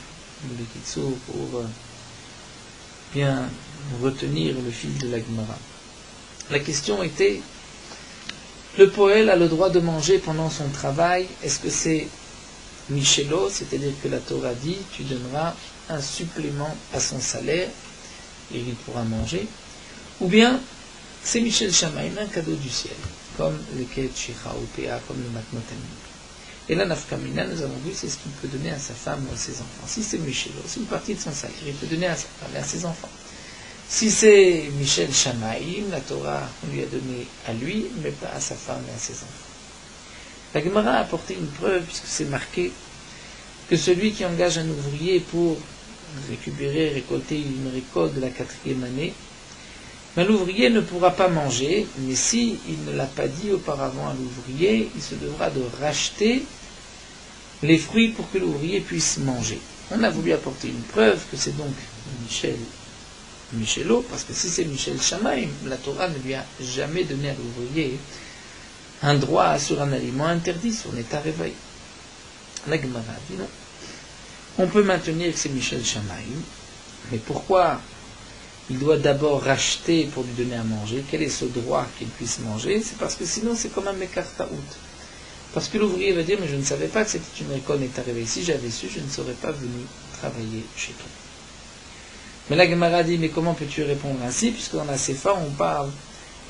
le Kitsour, pour bien retenir le fil de la Gemara. La question était, le poël a le droit de manger pendant son travail, est-ce que c'est Michelo, c'est-à-dire que la Torah dit, tu donneras un supplément à son salaire, et il pourra manger, ou bien c'est Michel Shamaim, un cadeau du ciel, comme le Ket Shicha ou Péa, comme le Matnotanim. Et là, Nafkamina, nous avons vu, c'est ce qu'il peut donner à sa femme ou à ses enfants. Si c'est Michel, c'est une partie de son salaire, il peut donner à sa femme et à ses enfants. Si c'est Michel Shamaïm, la Torah lui a donné à lui, mais pas à sa femme et à ses enfants. La Gemara a apporté une preuve, puisque c'est marqué que celui qui engage un ouvrier pour récolter une récolte de la 4e année, mais l'ouvrier ne pourra pas manger, mais si il ne l'a pas dit auparavant à l'ouvrier, il se devra de racheter les fruits pour que l'ouvrier puisse manger. On a voulu apporter une preuve que c'est donc Michelo, parce que si c'est Michel Shamaïm, la Torah ne lui a jamais donné à l'ouvrier un droit sur un aliment interdit, sur un état réveil. La Gemara dit non. On peut maintenir que c'est Michel Shamaïm, mais pourquoi il doit d'abord racheter pour lui donner à manger? Quel est ce droit qu'il puisse manger? C'est parce que sinon c'est comme un mekartaout. Parce que l'ouvrier va dire, mais je ne savais pas que c'était une récolte est arrivée. Si j'avais su, je ne serais pas venu travailler chez toi. Mais la Gemara dit, mais comment peux-tu répondre ainsi? Puisque dans la Sefa, on parle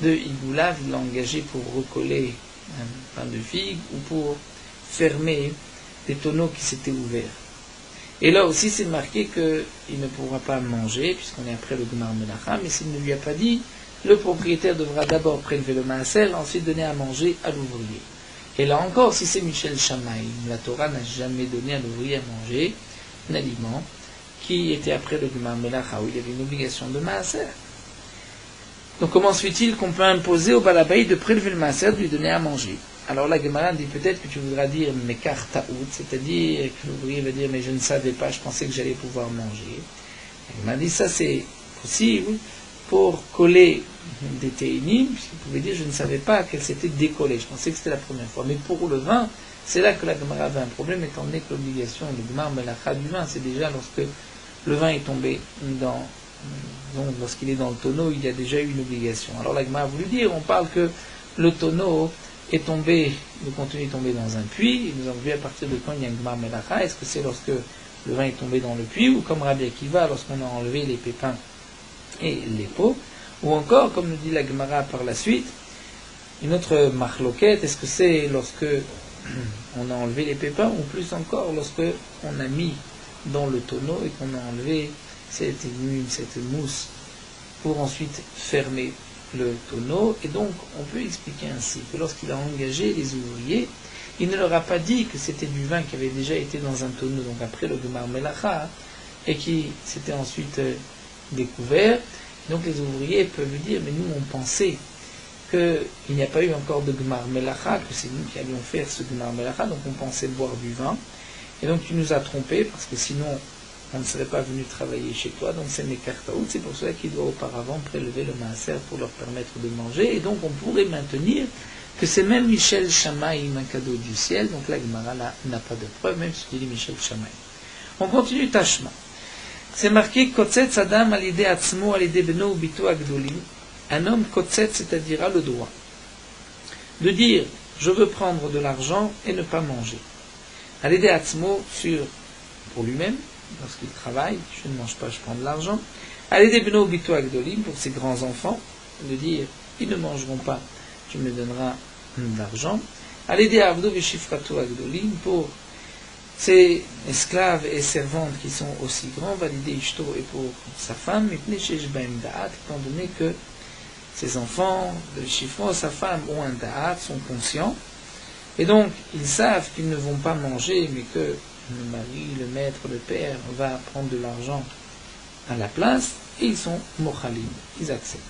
de Igoulav, il l'a engagé pour recoller un pain de figue ou pour fermer des tonneaux qui s'étaient ouverts. Et là aussi, c'est marqué qu'il ne pourra pas manger, puisqu'on est après le Gemar Melacha, mais s'il ne lui a pas dit, le propriétaire devra d'abord prélever le maaser, ensuite donner à manger à l'ouvrier. Et là encore, si c'est Michel Shamaïm, la Torah n'a jamais donné à l'ouvrier à manger un aliment qui était après le Gemar Melacha, où il y avait une obligation de maaser. Donc comment se fait-il qu'on peut imposer au Balabaï de prélever le maaser, de lui donner à manger? Alors la Gemara dit peut-être que tu voudras dire Mekar Taout, c'est-à-dire que l'ouvrier va dire mais je ne savais pas, je pensais que j'allais pouvoir manger. La Gemara dit ça c'est possible pour coller des téinim, puisqu'il pouvait dire je ne savais pas qu'elle s'était décollée, je pensais que c'était la première fois. Mais pour le vin, c'est là que la Gemara avait un problème, étant donné que l'obligation, le Gemar Melacha du vin, c'est déjà lorsque le vin est tombé donc lorsqu'il est dans le tonneau, il y a déjà eu une obligation. Alors la Gemara a voulu dire, on parle que le tonneau est tombé, le contenu est tombé dans un puits, et nous avons vu à partir de quand il y a un Gemar Melacha, est-ce que c'est lorsque le vin est tombé dans le puits, ou comme Rabbi Akiva, lorsqu'on a enlevé les pépins et les peaux, ou encore, comme nous dit la Gemara par la suite, une autre marloquette, est-ce que c'est lorsque on a enlevé les pépins, ou plus encore lorsque on a mis dans le tonneau et qu'on a enlevé cette mousse pour ensuite fermer le tonneau. Et donc on peut expliquer ainsi que lorsqu'il a engagé les ouvriers, il ne leur a pas dit que c'était du vin qui avait déjà été dans un tonneau, donc après le Gemar Melacha, et qui s'était ensuite découvert. Donc les ouvriers peuvent dire, mais nous on pensait qu'il n'y a pas eu encore de Gemar Melacha, que c'est nous qui allions faire ce Gemar Melacha, donc on pensait boire du vin, et donc tu nous as trompés, parce que sinon on ne serait pas venu travailler chez toi, donc c'est Mekartaout, c'est pour cela qu'il doit auparavant prélever le maaser pour leur permettre de manger, et donc on pourrait maintenir que c'est même Michel Shamaïm, un cadeau du ciel, donc la Gemara n'a pas de preuve, même si tu dis Michel Shamaïm. On continue Tashma. C'est marqué Kotzetz Adam alidé Atzmo alidé Beno Bito Agdolim. Un homme Kotzetz, c'est-à-dire a le droit de dire je veux prendre de l'argent et ne pas manger. Alidé Atzmo pour lui-même, lorsqu'il travaille, je ne mange pas, je prends de l'argent. Alidé Beno Bito Agdolim pour ses grands enfants, de dire ils ne mangeront pas, tu me donneras de l'argent. Alidé Avdo Veshifrato Agdolim pour ces esclaves et servantes qui sont aussi grands, validé Ishto et pour sa femme, étant donné que ses enfants, le chiffon, sa femme ont un da'at, sont conscients, et donc ils savent qu'ils ne vont pas manger, mais que le mari, le maître, le père va prendre de l'argent à la place, et ils sont mochalim, ils acceptent.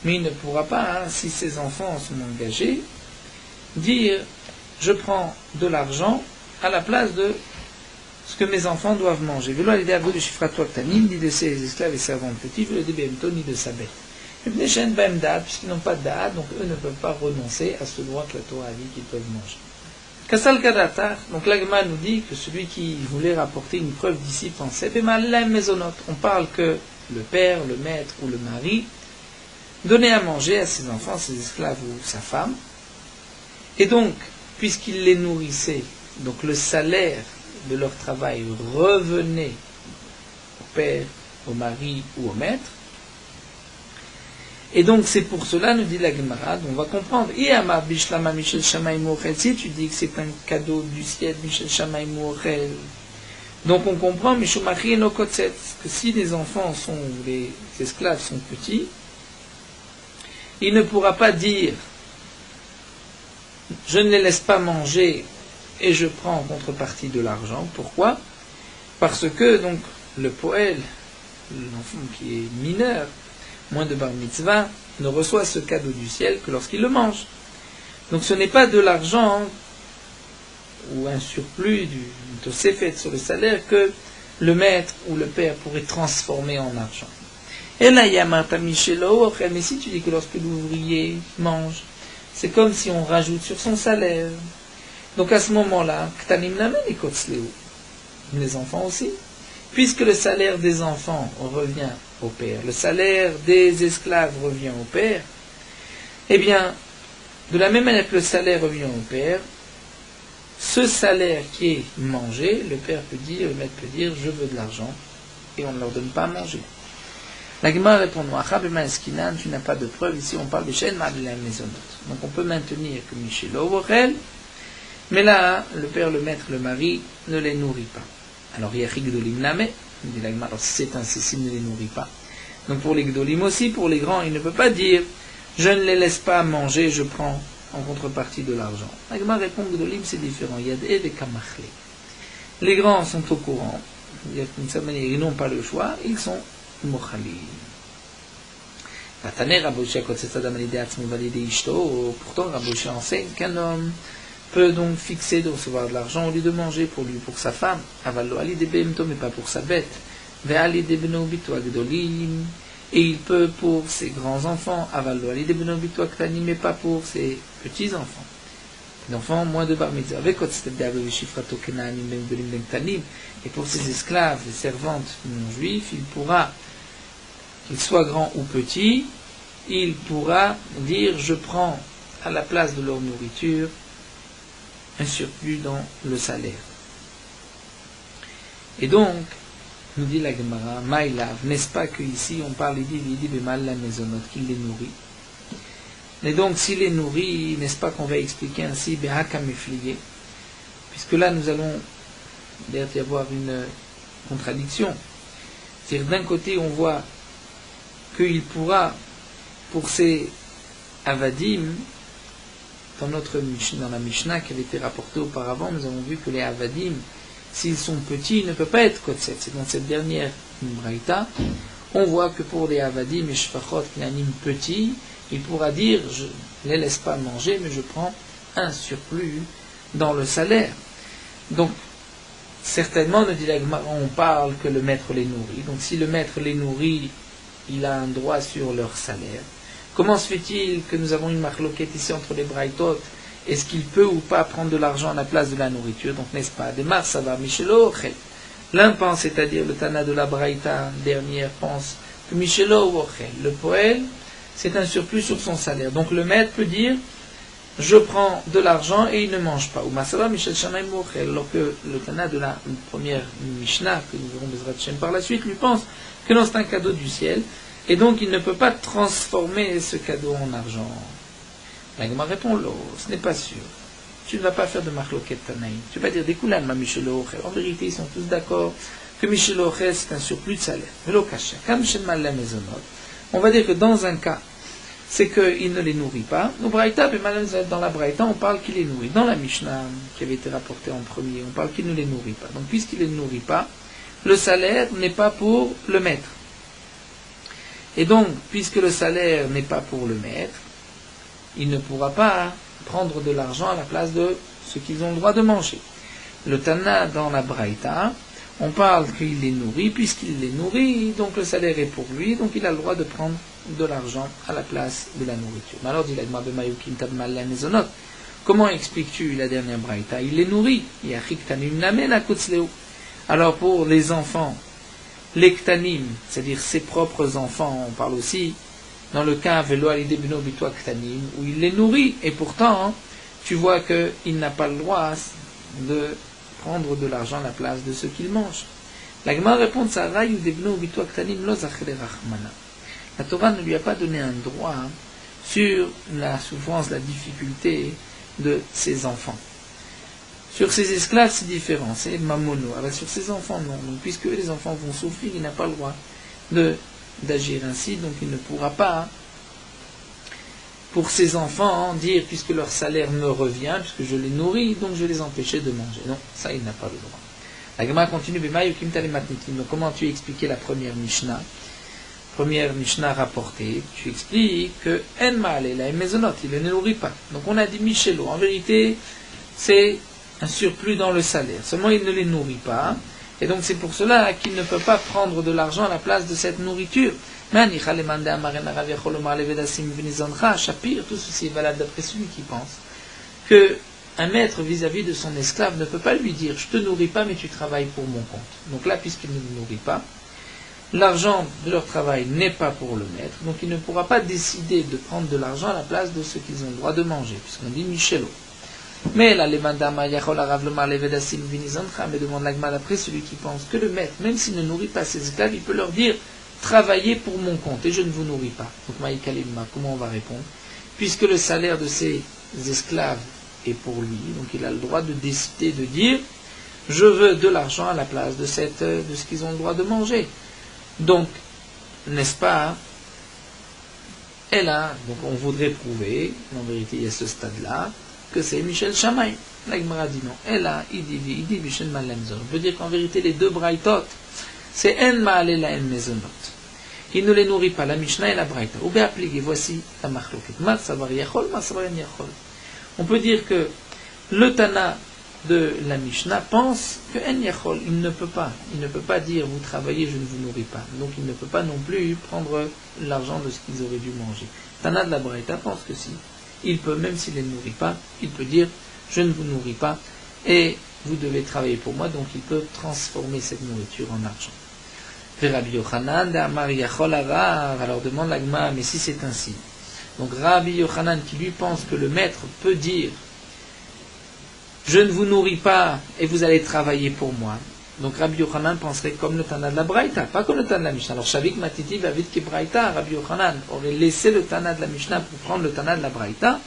Mais il ne pourra pas, si ses enfants sont engagés, dire je prends de l'argent à la place de ce que mes enfants doivent manger. Velo l'idée de Shifrato Aktanim, ni de ses esclaves et servantes petits, velo de Behemto, ni de sa bête. Puisqu'ils n'ont pas de da'at, donc eux ne peuvent pas renoncer à ce droit que la Torah a dit qu'ils peuvent manger. Kassal Kadatar, donc l'Agma nous dit que celui qui voulait rapporter une preuve d'ici pensait, on parle que le père, le maître ou le mari donnait à manger à ses enfants, ses esclaves ou sa femme, et donc, puisqu'il les nourrissait, donc le salaire de leur travail revenait au père, au mari ou au maître, Et donc c'est pour cela, nous dit la Gemara, on va comprendre. Si tu dis que c'est un cadeau du ciel, Michel Shamaim Ochel, donc on comprend, que si les enfants sont, les esclaves sont petits, il ne pourra pas dire je ne les laisse pas manger et je prends en contrepartie de l'argent. Pourquoi? Parce que donc le poël, l'enfant qui est mineur, moins de bar mitzvah, ne reçoit ce cadeau du ciel que lorsqu'il le mange. Donc ce n'est pas de l'argent ou un surplus de Tosefet sur le salaire que le maître ou le père pourrait transformer en argent. Et là, il y a Martha Michelo, mais si tu dis que lorsque l'ouvrier mange, c'est comme si on rajoute sur son salaire. Donc à ce moment-là, Ktanim Namen et Kotzleu, les enfants aussi, puisque le salaire des enfants revient au père, le salaire des esclaves revient au père, eh bien, de la même manière que le salaire revient au père, ce salaire qui est mangé, le père peut dire, le maître peut dire, je veux de l'argent, et on ne leur donne pas à manger. La Gemara répond, tu n'as pas de preuve, ici on parle de Shen Ma'adela Mezonot. Donc on peut maintenir que Michelo Vorel, mais là, le père, le maître, le mari ne les nourrit pas. Alors, Yachik Gdolim Name, dit la Gemara, alors c'est ainsi, s'il ne les nourrit pas. Donc pour les Gdolim aussi, pour les grands, il ne peut pas dire, je ne les laisse pas manger, je prends en contrepartie de l'argent. La Gemara répond, Gdolim c'est différent, Yad et Kamachle. Les grands sont au courant, d'une certaine manière, ils n'ont pas le choix, ils sont Mochali. Pourtant, Rabosha enseigne qu'un homme peut donc fixer de recevoir de l'argent au lieu de manger pour lui, pour sa femme, mais pas pour sa bête, et il peut pour ses grands-enfants, mais pas pour ses petits-enfants. Les enfants, moins de bar mitzvah, et pour ses esclaves, les servantes non-juifs, il pourra, qu'ils soient grands ou petits, il pourra dire, je prends à la place de leur nourriture un surplus dans le salaire. Et donc, nous dit la Gemara, Maïlav, n'est-ce pas qu'ici on parle dit Bemal la maisonnot, qu'il les nourrit. Et donc, s'il les nourrit, n'est-ce pas qu'on va expliquer ainsi, Behakameflié, puisque là nous allons d'ailleurs y avoir une contradiction. C'est-à-dire d'un côté on voit qu'il pourra, pour ces avadim, dans la Mishnah qui avait été rapportée auparavant, nous avons vu que les avadim, s'ils sont petits, ils ne peuvent pas être kotset. C'est dans cette dernière braïta, on voit que pour les avadim et shfachot qui animent petits, il pourra dire, je ne les laisse pas manger, mais je prends un surplus dans le salaire. Donc, certainement, nous dit la Gemara, on parle que le maître les nourrit. Donc, si le maître les nourrit, il a un droit sur leur salaire. Comment se fait-il que nous avons une marloquette ici entre les braïtot? Est-ce qu'il peut ou pas prendre de l'argent à la place de la nourriture? Donc, n'est-ce pas? Démarre, ça va. Michelo, l'un pense, c'est-à-dire le Tana de la braïta dernière pense que Michelo, le poël, c'est un surplus sur son salaire. Donc, le maître peut dire, je prends de l'argent et il ne mange pas. Ou Masala, Michel Shamaim Mochel, alors que le Tana de la première Mishnah, que nous verrons Bezrat Shem par la suite, lui pense que non, c'est un cadeau du ciel. Et donc, il ne peut pas transformer ce cadeau en argent. La Gemara répond, ce n'est pas sûr. Tu ne vas pas faire de marloquet Tanaïm. Tu vas pas dire, découlan, ma Michel Ochel. En vérité, ils sont tous d'accord que Michel Ochel, c'est un surplus de salaire. On va dire que dans un cas, c'est qu'il ne les nourrit pas. Dans la Braïta, on parle qu'il les nourrit. Dans la Mishnah, qui avait été rapportée en premier, on parle qu'il ne les nourrit pas. Donc, puisqu'il ne les nourrit pas, le salaire n'est pas pour le maître. Et donc, puisque le salaire n'est pas pour le maître, il ne pourra pas prendre de l'argent à la place de ce qu'ils ont le droit de manger. Le Tana, dans la Braïta, on parle qu'il les nourrit, puisqu'il les nourrit, donc le salaire est pour lui, donc il a le droit de prendre de l'argent à la place de la nourriture. Mais alors, dit la Gemara de Mayukim Tabmal la Mezonot, comment expliques-tu la dernière Braïta? Il les nourrit. Alors pour les enfants, les ktanim, c'est-à-dire ses propres enfants, on parle aussi dans le cas velo alidé beno bitoa ktanim, où il les nourrit, et pourtant, tu vois qu'il n'a pas le droit de prendre de l'argent à la place de ce qu'il mange. La Gemara répond, La Torah ne lui a pas donné un droit sur la souffrance, la difficulté de ses enfants. Sur ses esclaves, c'est différent, c'est mamono. Alors sur ses enfants, non. Donc puisque les enfants vont souffrir, il n'a pas le droit d'agir ainsi, donc il ne pourra pas, pour ses enfants, dire, puisque leur salaire me revient, puisque je les nourris, donc je vais les empêcher de manger. Non, ça il n'a pas le droit. La Gemara continue, donc comment tu expliquais la première Mishnah? Première Mishnah rapportée, tu expliques que En Ma'ale la Mezonot, il ne nourrit pas. Donc on a dit Michelo, en vérité, c'est un surplus dans le salaire. Seulement il ne les nourrit pas, et donc c'est pour cela qu'il ne peut pas prendre de l'argent à la place de cette nourriture. Shapir, tout ceci est valable d'après celui qui pense que un maître vis-à-vis de son esclave ne peut pas lui dire je te nourris pas mais tu travailles pour mon compte. Donc là, puisqu'il ne le nourrit pas, l'argent de leur travail n'est pas pour le maître, donc il ne pourra pas décider de prendre de l'argent à la place de ce qu'ils ont le droit de manger, puisqu'on dit Michelo. Mais là, les mandama yachol arav lomar levedasim vinizancha, mais demande l'agma d'après celui qui pense que le maître, même s'il ne nourrit pas ses esclaves, il peut leur dire travaillez pour mon compte et je ne vous nourris pas. Donc maïkalimma, comment on va répondre? Puisque le salaire de ses esclaves est pour lui, donc il a le droit de décider de dire je veux de l'argent à la place de ce qu'ils ont le droit de manger. Donc, n'est-ce pas? Et là, donc on voudrait prouver, en vérité il y a ce stade-là, que c'est Michel Shamaï. La Gemara dit non. Et là, il dit Michel Malemzor. On peut dire qu'en vérité les deux braïtot, c'est En Ma'ale la En Mezonot. Il ne les nourrit pas, la Mishnah et la Braïta. Ou bien appliquez, voici la Machloket. Ma savar yachol, ma savar yachol. On peut dire que le Tana de la Mishnah pense que En Yachol, il ne peut pas dire vous travaillez, je ne vous nourris pas. Donc il ne peut pas non plus prendre l'argent de ce qu'ils auraient dû manger. Tana de la Braïta pense que si. Il peut, même s'il ne les nourrit pas, il peut dire je ne vous nourris pas et vous devez travailler pour moi, donc il peut transformer cette nourriture en argent. Rabbi Yochanan, alors demande la Gemara, mais si c'est ainsi. Donc Rabbi Yochanan qui lui pense que le maître peut dire je ne vous nourris pas et vous allez travailler pour moi. Donc Rabbi Yochanan penserait comme le Tana de la Braïta, pas comme le Tana de la Mishnah. Alors Shavik Matiti va vite que Braïta, Rabbi Yochanan aurait laissé le Tana de la Mishnah pour prendre le Tana de la Braïta.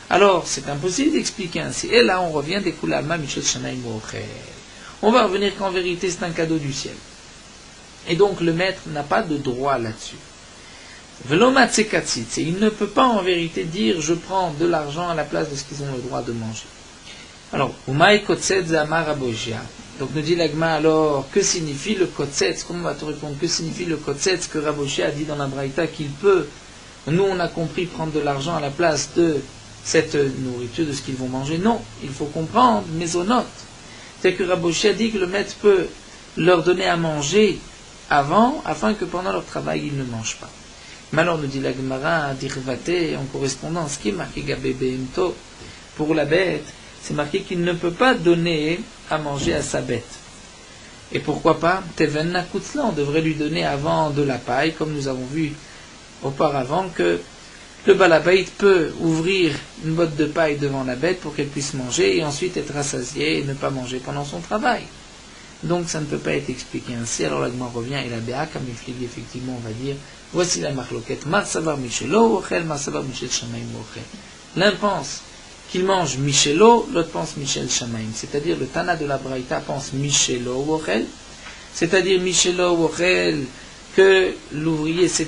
Alors c'est impossible d'expliquer ainsi. Et là on revient des Kulalma Michel Shanaim Mochel. On va revenir qu'en vérité c'est un cadeau du ciel. Et donc le maître n'a pas de droit là-dessus. Il ne peut pas en vérité dire je prends de l'argent à la place de ce qu'ils ont le droit de manger. Alors, donc nous dit l'agma alors, que signifie le kotsetz? Comment on va te répondre? Que signifie le kotsetz que Raboshia a dit dans la Braïta qu'il peut, nous on a compris, prendre de l'argent à la place de cette nourriture, de ce qu'ils vont manger? Non, il faut comprendre, mésonote. C'est que Raboshia dit que le maître peut leur donner à manger avant, afin que pendant leur travail, ils ne mangent pas. Mais alors, nous dit la Gemara, dirvate, en correspondance, qui est marqué Gabébémto, pour la bête, c'est marqué qu'il ne peut pas donner à manger à sa bête. Et pourquoi pas? Tevenna Kutzla, on devrait lui donner avant de la paille, comme nous avons vu auparavant, que le balabait peut ouvrir une botte de paille devant la bête pour qu'elle puisse manger, et ensuite être rassasiée et ne pas manger pendant son travail. Donc ça ne peut pas être expliqué ainsi. Alors la Gemara revient et la Béa, comme il fligue effectivement, on va dire, voici la marloquette, Matsavar Michelo, Ochel, Matsavar Michel Shamaim, Ochel. L'un pense qu'il mange Michelo, l'autre pense Michel Shamaim. C'est-à-dire le Tana de la Braïta pense Michelo, Ochel. C'est-à-dire Michelo, Ochel, que l'ouvrier c'est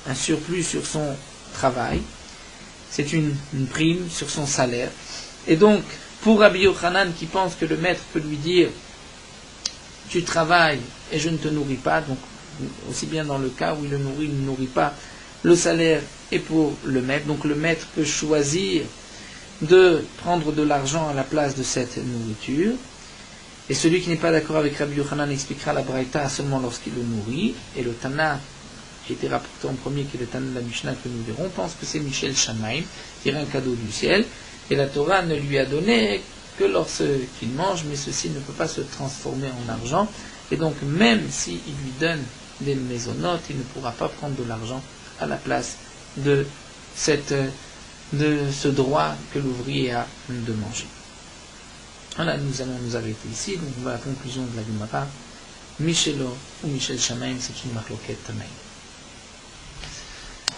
un surplus sur son travail, c'est une prime sur son salaire. Et donc, pour Rabbi Yochanan qui pense que le maître peut lui dire tu travailles et je ne te nourris pas, donc aussi bien dans le cas où il le nourrit, il ne nourrit pas, le salaire est pour le maître, donc le maître peut choisir de prendre de l'argent à la place de cette nourriture, et celui qui n'est pas d'accord avec Rabbi Yochanan expliquera la Braïta seulement lorsqu'il le nourrit, et le Tana qui a été rapporté en premier, qui est le Tana de la Mishnah que nous verrons, pense que c'est Michel Shamaim, qui est un cadeau du ciel, et la Torah ne lui a donné que lorsqu'il mange, mais ceci ne peut pas se transformer en argent, et donc même s'il lui donne des maisonnotes, il ne pourra pas prendre de l'argent à la place de ce droit que l'ouvrier a de manger. Voilà, nous allons nous arrêter ici, donc on va à la conclusion de la Gemara. Michelo ou Michel Shamaim, c'est une marloquette Tanaï.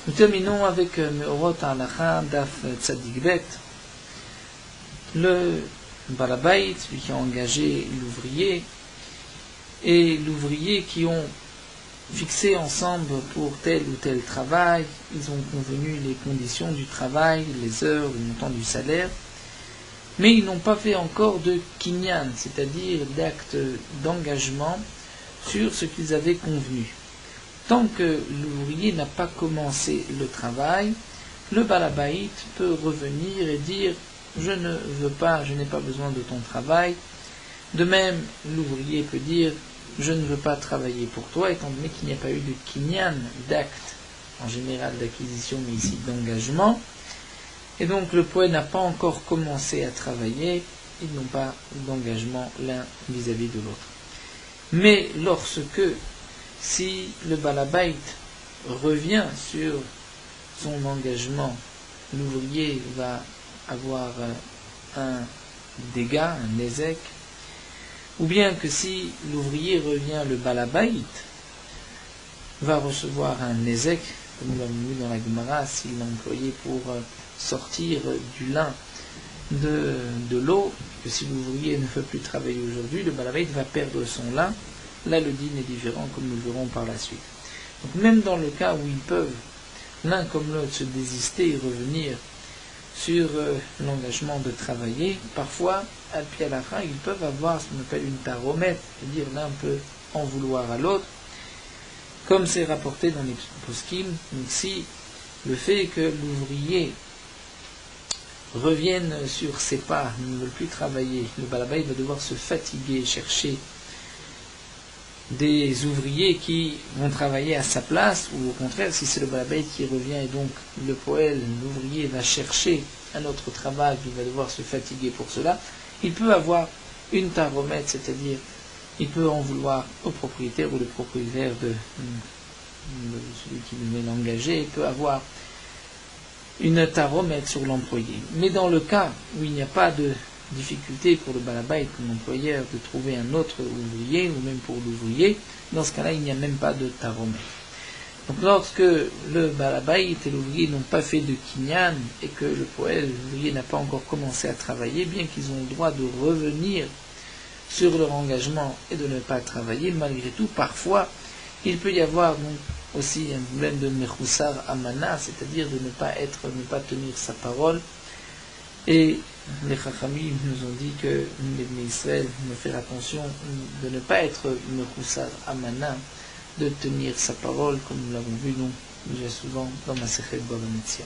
Nous terminons avec Meorot Halacha Daf Tzadik Bet. Le Balabait, celui qui a engagé l'ouvrier, et l'ouvrier qui ont fixé ensemble pour tel ou tel travail, ils ont convenu les conditions du travail, les heures, le montant du salaire, mais ils n'ont pas fait encore de kinyan, c'est-à-dire d'acte d'engagement sur ce qu'ils avaient convenu. Tant que l'ouvrier n'a pas commencé le travail, le balabait peut revenir et dire « je ne veux pas, je n'ai pas besoin de ton travail ». De même, l'ouvrier peut dire « je ne veux pas travailler pour toi », étant donné qu'il n'y a pas eu de kinyan, d'acte, en général d'acquisition, mais ici d'engagement. Et donc le poète n'a pas encore commencé à travailler, ils n'ont pas d'engagement l'un vis-à-vis de l'autre. Mais lorsque, si le balabait revient sur son engagement, l'ouvrier va avoir un dégât, un nézek, ou bien que si l'ouvrier revient, le balabait va recevoir un nézek, comme nous l'avons vu dans la Gemara, s'il l'a employé pour sortir du lin de l'eau, que si l'ouvrier ne peut plus travailler aujourd'hui, le balabait va perdre son lin. Là, le din est différent, comme nous le verrons par la suite. Donc, même dans le cas où ils peuvent, l'un comme l'autre, se désister et revenir sur l'engagement de travailler, parfois, à pied à la fin, ils peuvent avoir ce qu'on appelle une taromètre, c'est-à-dire l'un peut en vouloir à l'autre, comme c'est rapporté dans les poskim. Donc, si le fait que l'ouvrier revienne sur ses pas, ne veut plus travailler, le balabait va devoir se fatiguer, chercher des ouvriers qui vont travailler à sa place, ou au contraire, si c'est le balabait qui revient et donc le poël, l'ouvrier va chercher un autre travail, il va devoir se fatiguer pour cela, il peut avoir une taromètre, c'est-à-dire il peut en vouloir au propriétaire ou le propriétaire de celui qui devait l'engager, il peut avoir une taromètre sur l'employé. Mais dans le cas où il n'y a pas de difficulté pour le balabait, pour l'employeur, de trouver un autre ouvrier, ou même pour l'ouvrier, dans ce cas-là, il n'y a même pas de taromètre. Donc lorsque le balabait et l'ouvrier n'ont pas fait de kinyan, et que le poël, l'ouvrier n'a pas encore commencé à travailler, bien qu'ils ont le droit de revenir sur leur engagement et de ne pas travailler, malgré tout, parfois, il peut y avoir donc aussi un problème de mechoussar amana, c'est-à-dire de ne pas tenir sa parole. Et les Chachamim nous ont dit que les Israël doivent faire attention de ne pas être mechoussar amana, de tenir sa parole, comme nous l'avons vu donc déjà souvent dans Masechet Bava Metzia.